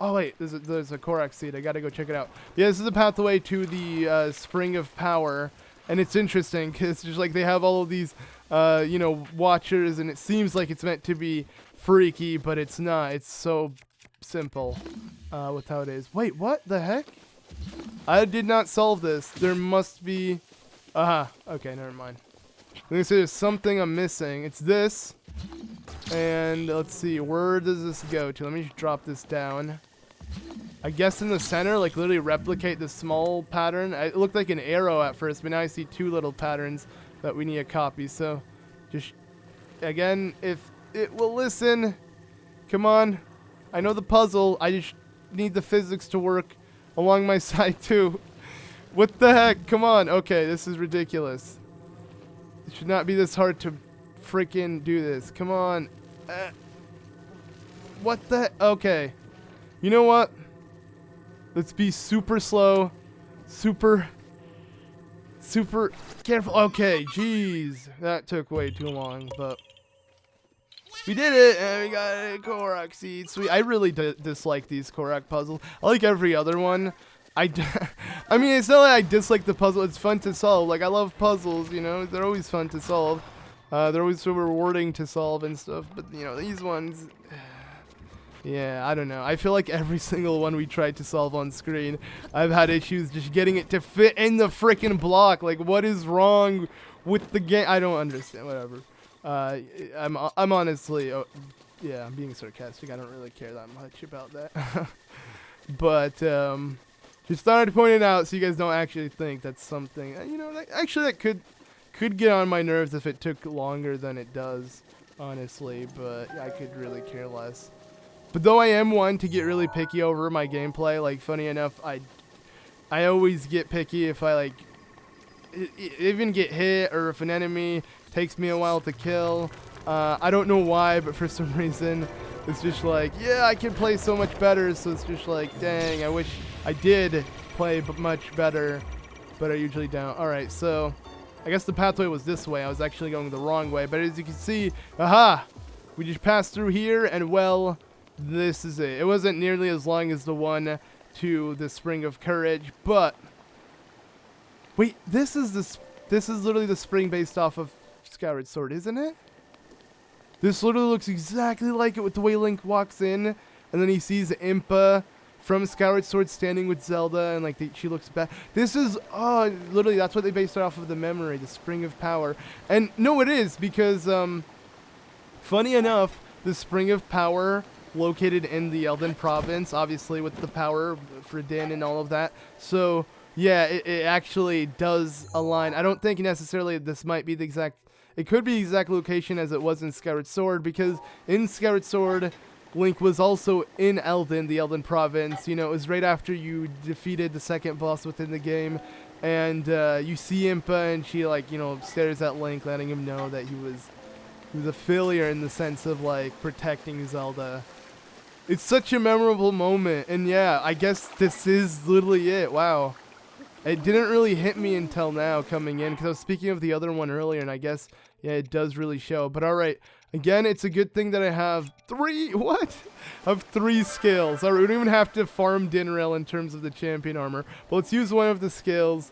oh wait, there's a Korok seed. I gotta go check it out. Yeah, this is the pathway to the Spring of Power, and it's interesting because it's just like they have all of these, you know, watchers, and it seems like it's meant to be freaky, but it's not. It's so simple with how it is. Wait, what the heck? I did not solve this. There must be. Okay, never mind. I'm gonna say there's something I'm missing. It's this. And let's see, where does this go to? Let me just drop this down. I guess in the center, like literally replicate the small pattern. It looked like an arrow at first, but now I see two little patterns that we need to copy. So just, again, if it will listen, come on. I know the puzzle. I just need the physics to work along my side too. What the heck? Come on. Okay, this is ridiculous. It should not be this hard to freaking do this. Come on. What the heck? Okay. You know what? Let's be super slow. Super careful. Okay, jeez. That took way too long, but we did it, and we got a Korok seed. Sweet. I really dislike these Korok puzzles. I like every other one. I mean, it's not like I dislike the puzzle. It's fun to solve. Like, I love puzzles, you know. They're always fun to solve. They're always so rewarding to solve and stuff. But, you know, these ones... Yeah, I don't know. I feel like every single one we tried to solve on screen, I've had issues just getting it to fit in the freaking block. Like, what is wrong with the game? I don't understand. Whatever. I'm honestly... yeah, I'm being sarcastic. I don't really care that much about that. But, just thought I'd point it out so you guys don't actually think that's something, you know, that could get on my nerves if it took longer than it does, honestly, but I could really care less. But though I am one to get really picky over my gameplay, like, funny enough, I always get picky if I, like, even get hit or if an enemy takes me a while to kill. I don't know why, but for some reason, it's just like, yeah, I can play so much better, so it's just like, dang, I wish I did play much better, but I usually don't. Alright, so, I guess the pathway was this way. I was actually going the wrong way, but as you can see, aha! We just passed through here, and well, this is it. It wasn't nearly as long as the one to the Spring of Courage, but... Wait, this is literally the spring based off of Skyward Sword, isn't it? This literally looks exactly like it with the way Link walks in, and then he sees Impa from Skyward Sword standing with Zelda, and like she looks back. This is, oh, literally that's what they based it off of, the memory, the Spring of Power. And no, it is, because, funny enough, the Spring of Power located in the Elden Province, obviously with the power for Din and all of that. So, yeah, it actually does align. I don't think necessarily this might be the exact... It could be the exact location as it was in Skyward Sword, because in Skyward Sword, Link was also in Elden, the Elden Province. You know, it was right after you defeated the second boss within the game, and you see Impa, and she, like, you know, stares at Link, letting him know that he was a failure in the sense of, like, protecting Zelda. It's such a memorable moment, and yeah, I guess this is literally it. Wow. It didn't really hit me until now coming in, because I was speaking of the other one earlier, and I guess, yeah, it does really show. But alright, again, it's a good thing that I have three scales. Alright, we don't even have to farm Dinraal in terms of the champion armor, but let's use one of the scales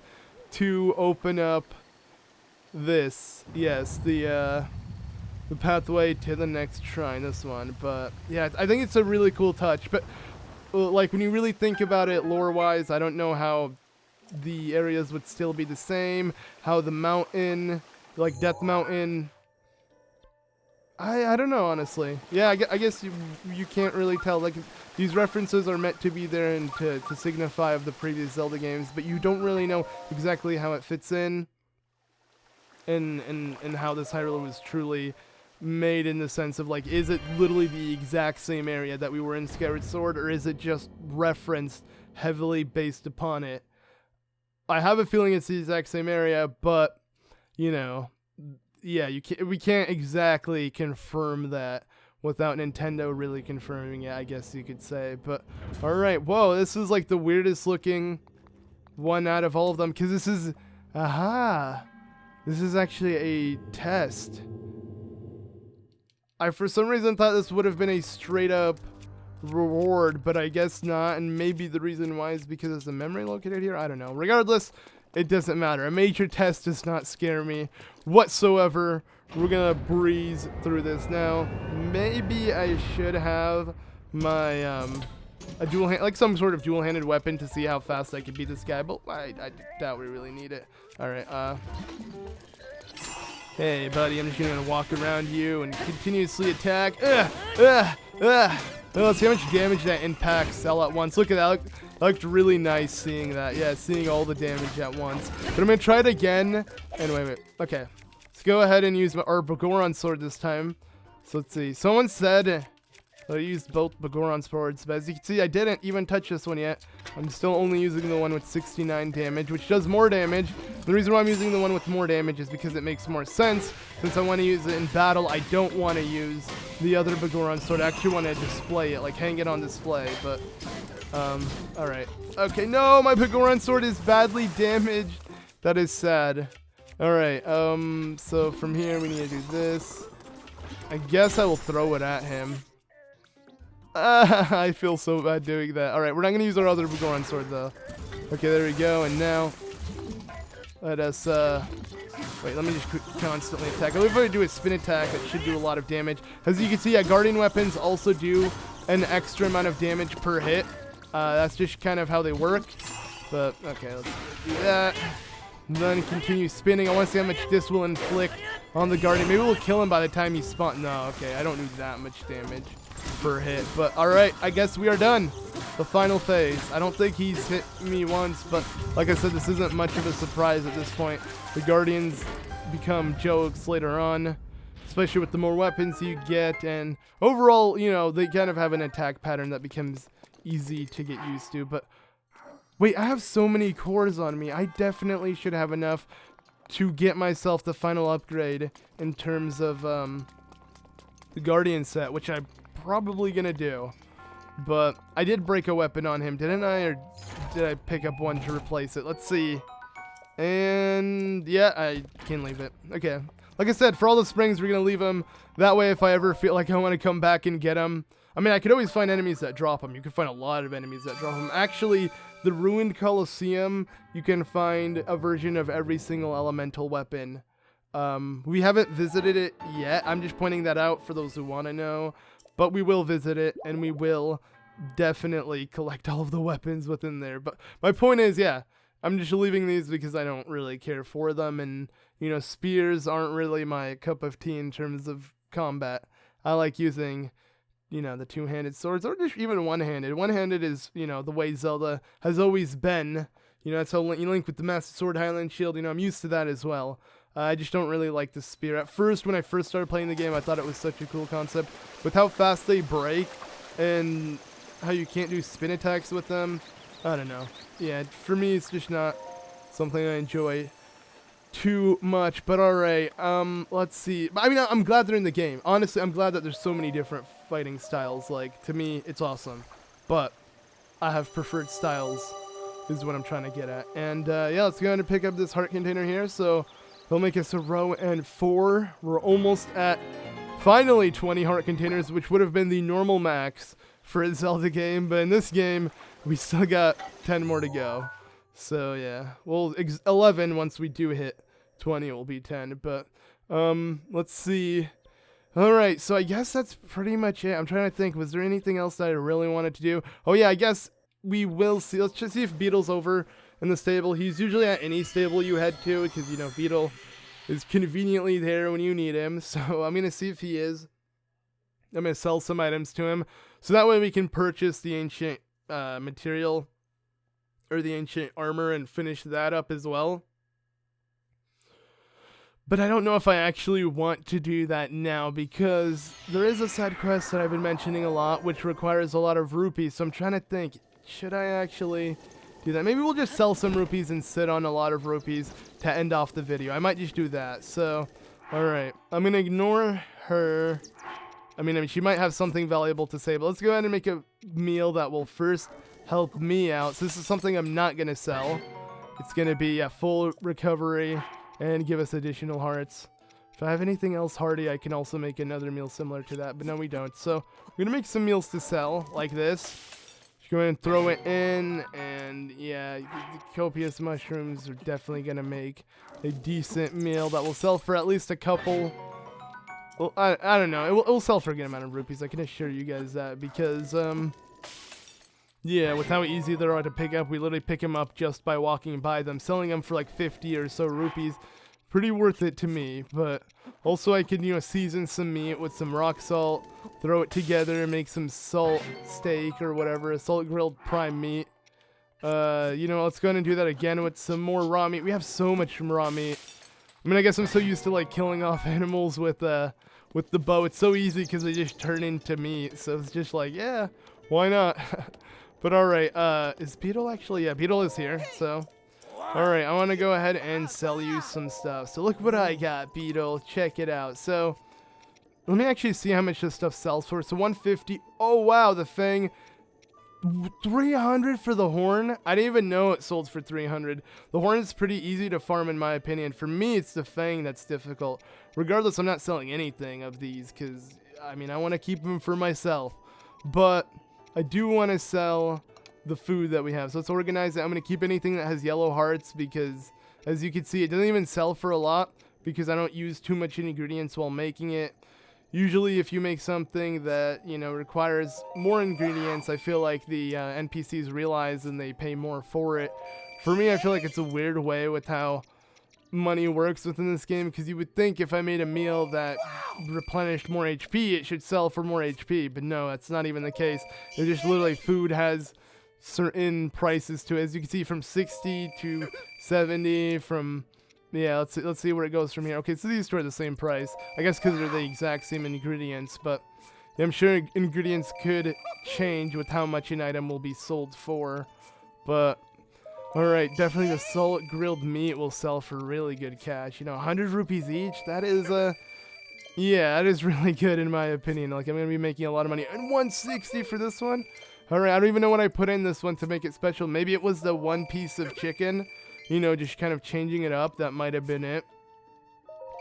to open up this. Yes, the pathway to the next shrine, this one. But yeah, I think it's a really cool touch. But like, when you really think about it lore-wise, I don't know how the areas would still be the same, how the mountain, like Death Mountain, I don't know, honestly. Yeah, I guess you can't really tell. Like, these references are meant to be there and to signify of the previous Zelda games, but you don't really know exactly how it fits in and how this Hyrule was truly made, in the sense of, like, is it literally the exact same area that we were in Skyward Sword, or is it just referenced heavily based upon it? I have a feeling it's the exact same area, but, you know, yeah, we can't exactly confirm that without Nintendo really confirming it, I guess you could say. But, alright, whoa, this is like the weirdest looking one out of all of them, because this is, this is actually a test. I, for some reason, thought this would have been a straight up reward, but I guess not, and maybe the reason why is because there's a memory located here. I don't know. Regardless, it doesn't matter. A major test does not scare me whatsoever. We're gonna breeze through this now. Maybe I should have my a dual hand, like some sort of dual-handed weapon, to see how fast I could beat this guy, but I doubt we really need it. All right, hey buddy, I'm just gonna walk around you and continuously attack. Let's see how much damage that impacts all at once. Look at that. That looked really nice seeing that. Yeah, seeing all the damage at once. But I'm going to try it again. And wait. Okay. Let's go ahead and use my Goron sword this time. So let's see. Someone said I used both Bagoron swords, but as you can see, I didn't even touch this one yet. I'm still only using the one with 69 damage, which does more damage. The reason why I'm using the one with more damage is because it makes more sense. Since I want to use it in battle, I don't want to use the other Bagoron sword. I actually want to display it, like hang it on display, but, alright. Okay, no, my Bagoron sword is badly damaged. That is sad. Alright, so from here we need to do this. I guess I will throw it at him. I feel so bad doing that. Alright, we're not going to use our other Bagoron sword, though. Okay, there we go. And now, let us, wait, let me just constantly attack. I believe if I do a spin attack, that should do a lot of damage. As you can see, Guardian weapons also do an extra amount of damage per hit. That's just kind of how they work. But, okay, let's do that. And then continue spinning. I want to see how much this will inflict on the Guardian. Maybe we'll kill him by the time he spawns. No, okay, I don't do that much damage per hit. But alright, I guess we are done. The final phase. I don't think he's hit me once, but like I said, this isn't much of a surprise at this point. The Guardians become jokes later on, especially with the more weapons you get, and overall, you know, they kind of have an attack pattern that becomes easy to get used to. But wait, I have so many cores on me. I definitely should have enough to get myself the final upgrade in terms of the Guardian set, which I'm probably gonna do. But I did break a weapon on him, didn't I? Or did I pick up one to replace it? Let's see. And yeah, I can leave it. Okay. Like I said, for all the springs, we're gonna leave them. That way, if I ever feel like I want to come back and get them, I mean, I could always find enemies that drop them. You can find a lot of enemies that drop them. Actually, the Ruined Colosseum, you can find a version of every single elemental weapon. We haven't visited it yet. I'm just pointing that out for those who want to know. But we will visit it, and we will definitely collect all of the weapons within there. But my point is, yeah, I'm just leaving these because I don't really care for them. And, you know, spears aren't really my cup of tea in terms of combat. I like using, you know, the two-handed swords, or just even one-handed. One-handed is, you know, the way Zelda has always been. You know, that's how you link with the Master Sword, Highland Shield. You know, I'm used to that as well. I just don't really like the spear. At first, when I first started playing the game, I thought it was such a cool concept. With how fast they break, and how you can't do spin attacks with them, I don't know. Yeah, for me, it's just not something I enjoy too much. But alright, let's see. I mean, I'm glad they're in the game. Honestly, I'm glad that there's so many different fighting styles. Like, to me, it's awesome. But I have preferred styles, is what I'm trying to get at. And yeah, let's go ahead and pick up this heart container here. So they'll make us a row and 4. We're almost at finally 20 heart containers, which would have been the normal max for a Zelda game. But in this game, we still got 10 more to go. So yeah, well, 11 once we do hit 20 will be 10. But let's see. All right, so I guess that's pretty much it. I'm trying to think, was there anything else that I really wanted to do? Oh yeah, I guess we will see. Let's just see if Beetle's over in the stable. He's usually at any stable you head to, because, you know, Beetle is conveniently there when you need him. So I'm going to see if he is. I'm going to sell some items to him, so that way we can purchase the ancient material, or the ancient armor, and finish that up as well. But I don't know if I actually want to do that now, because there is a side quest that I've been mentioning a lot, which requires a lot of rupees. So I'm trying to think, should I actually do that? Maybe we'll just sell some rupees and sit on a lot of rupees to end off the video. I might just do that. So, alright. I'm going to ignore her. I mean, she might have something valuable to say, but let's go ahead and make a meal that will first help me out. So this is something I'm not going to sell. It's going to be a full recovery and give us additional hearts. If I have anything else hearty, I can also make another meal similar to that, but no, we don't. So we're going to make some meals to sell, like this. Just go ahead and throw it in, and yeah, the copious mushrooms are definitely going to make a decent meal that will sell for at least a couple. Well, I don't know. It will sell for a good amount of rupees, I can assure you guys that, because, yeah, with how easy they are to pick up, we literally pick them up just by walking by them. Selling them for like 50 or so rupees, pretty worth it to me. But also I can, you know, season some meat with some rock salt, throw it together, and make some salt steak or whatever, a salt grilled prime meat. You know, let's go ahead and do that again with some more raw meat. We have so much raw meat. I mean, I guess I'm so used to like killing off animals with with the bow. It's so easy because they just turn into meat. So it's just like, yeah, why not? But alright, is Beetle actually? Yeah, Beetle is here, so. Alright, I want to go ahead and sell you some stuff. So look what I got, Beetle. Check it out. So, let me actually see how much this stuff sells for. So 150. Oh, wow, the Fang. 300 for the horn. I didn't even know it sold for 300. The horn is pretty easy to farm in my opinion. For me, it's the Fang that's difficult. Regardless, I'm not selling anything of these because, I mean, I want to keep them for myself. But I do want to sell the food that we have. So let's organize it. I'm going to keep anything that has yellow hearts because, as you can see, it doesn't even sell for a lot because I don't use too much ingredients while making it. Usually if you make something that, you know, requires more ingredients, I feel like the NPCs realize and they pay more for it. For me, I feel like it's a weird way with how money works within this game, because you would think if I made a meal that replenished more HP, it should sell for more HP, but no, that's not even the case. It's just literally food has certain prices to it, as you can see, from 60 to 70, from... Yeah, let's see where it goes from here. Okay, so these two are the same price. I guess because they're the exact same ingredients, but yeah, I'm sure ingredients could change with how much an item will be sold for. But, alright, definitely the salt grilled meat will sell for really good cash. You know, 100 rupees each, that is, yeah, that is really good in my opinion. Like, I'm going to be making a lot of money. And 160 for this one? Alright, I don't even know what I put in this one to make it special. Maybe it was the one piece of chicken. You know, just kind of changing it up. That might have been it.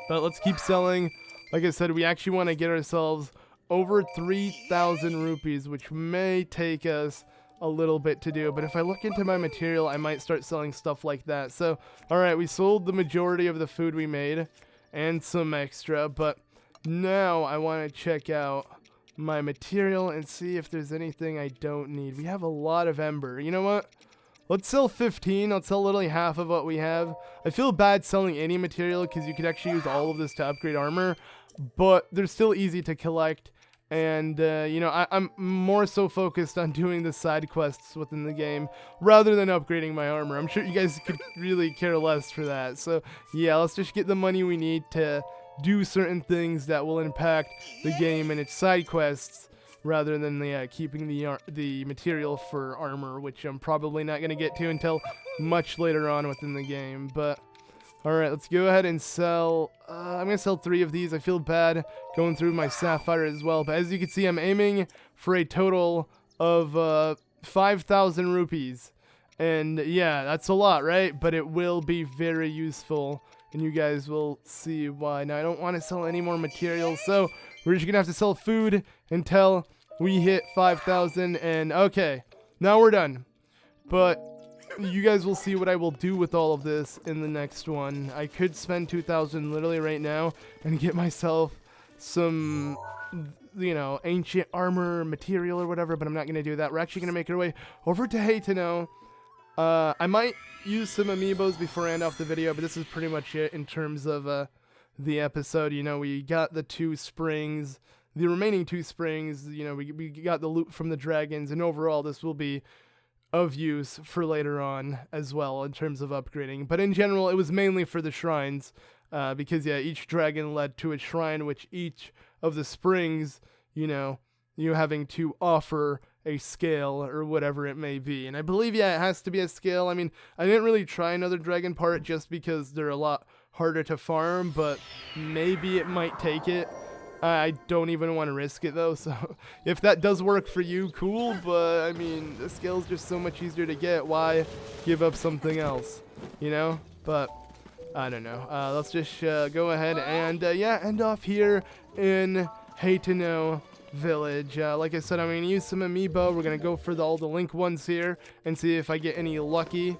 But let's keep selling. Like I said, we actually want to get ourselves over 3,000 rupees, which may take us a little bit to do. But if I look into my material, I might start selling stuff like that. So, alright, we sold the majority of the food we made and some extra. But now I want to check out my material and see if there's anything I don't need. We have a lot of ember. You know what? Let's sell 15. I'll sell literally half of what we have. I feel bad selling any material because you could actually use all of this to upgrade armor, but they're still easy to collect. And, you know, I'm more so focused on doing the side quests within the game rather than upgrading my armor. I'm sure you guys could really care less for that. So, yeah, let's just get the money we need to do certain things that will impact the game and its side quests, rather than keeping the material for armor, which I'm probably not going to get to until much later on within the game. But, alright, let's go ahead and sell... I'm going to sell 3 of these. I feel bad going through my sapphire as well. But as you can see, I'm aiming for a total of 5,000 rupees. And, yeah, that's a lot, right? But it will be very useful, and you guys will see why. Now, I don't want to sell any more materials, so we're just going to have to sell food until we hit 5,000, and okay, now we're done. But you guys will see what I will do with all of this in the next one. I could spend 2,000 literally right now and get myself some, you know, ancient armor material or whatever, but I'm not going to do that. We're actually going to make our way over to Haytano. I might use some amiibos before I end off the video, but this is pretty much it in terms of the episode. You know, we got the 2 springs. The remaining 2 springs, you know, we got the loot from the dragons, and overall this will be of use for later on as well in terms of upgrading. But in general, it was mainly for the shrines, because, yeah, each dragon led to a shrine, which each of the springs, you know, you having to offer a scale or whatever it may be. And I believe, yeah, it has to be a scale. I mean, I didn't really try another dragon part just because they're a lot harder to farm, but maybe it might take it. I don't even want to risk it though, so if that does work for you, cool, but I mean, the scale's just so much easier to get. Why give up something else, you know? But I don't know. Let's just go ahead and yeah, end off here in Haytano Village. Like I said, I'm going to use some amiibo. We're going to go for all the Link ones here and see if I get any lucky.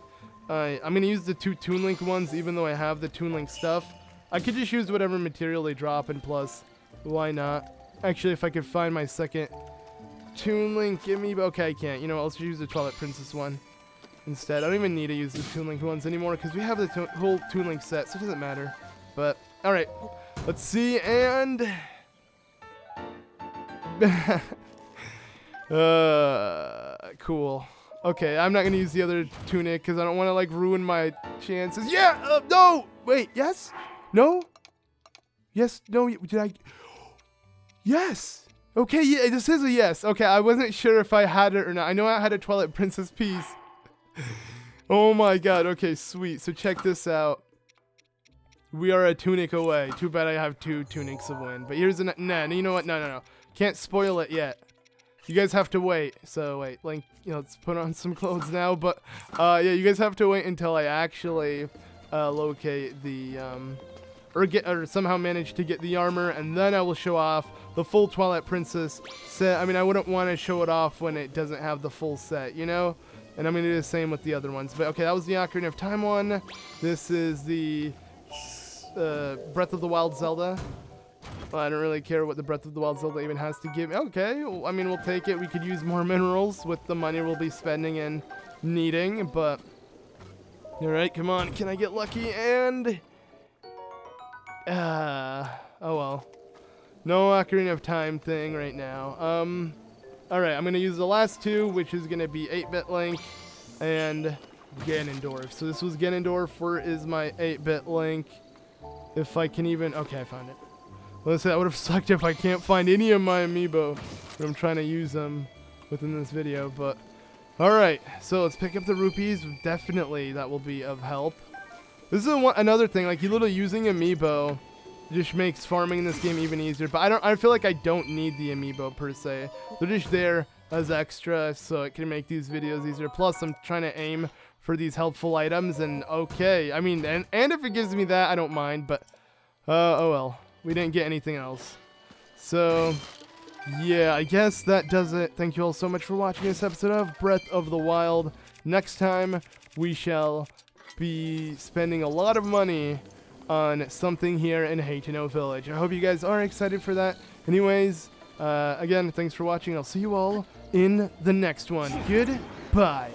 I'm going to use the 2 Toon Link ones, even though I have the Toon Link stuff. I could just use whatever material they drop, and plus, why not? Actually, if I could find my second Toon Link amiibo. Okay, I can't. You know what? Let's use the Twilight Princess one instead. I don't even need to use the Toon Link ones anymore because we have the whole Toon Link set, so it doesn't matter. But, alright. Let's see, and... cool. Okay, I'm not going to use the other tunic because I don't want to, like, ruin my chances. Yeah! No! Wait, yes? No? Yes? No? Did I... Yes. Okay, yeah, this is a yes. Okay, I wasn't sure if I had it or not. I know I had a Twilight Princess piece. Oh my god. Okay, sweet. So check this out. We are a tunic away. Too bad I have 2 tunics of wind. But here's nah, you know what? No. Can't spoil it yet. You guys have to wait. So wait, Link, let's put on some clothes now. But yeah, you guys have to wait until I actually locate the or somehow manage to get the armor, and then I will show off the full Twilight Princess set. I mean, I wouldn't want to show it off when it doesn't have the full set, And I'm gonna do the same with the other ones. But okay, that was the Ocarina of Time one. This is the Breath of the Wild Zelda. Well, I don't really care what the Breath of the Wild Zelda even has to give. Okay, well, I mean, we'll take it. We could use more minerals with the money we'll be spending and needing, but... Alright, come on. Can I get lucky? And... oh well. No Ocarina of Time thing right now. Alright, I'm going to use the last 2, which is going to be 8-bit Link and Ganondorf. So this was Ganondorf, is my 8-bit Link. If I can even... Okay, I found it. Listen, that would have sucked if I can't find any of my amiibo, but I'm trying to use them within this video, but... Alright, so let's pick up the rupees. Definitely that will be of help. This is another thing, like, you literally using amiibo just makes farming in this game even easier, but I feel like I don't need the amiibo per se. They're just there as extra, so it can make these videos easier. Plus, I'm trying to aim for these helpful items, and okay, I mean, and if it gives me that, I don't mind, but, oh well. We didn't get anything else. So, yeah, I guess that does it. Thank you all so much for watching this episode of Breath of the Wild. Next time, we shall be spending a lot of money on something here in Haytano Village. I hope you guys are excited for that. Anyways, again, thanks for watching. I'll see you all in the next one. Goodbye.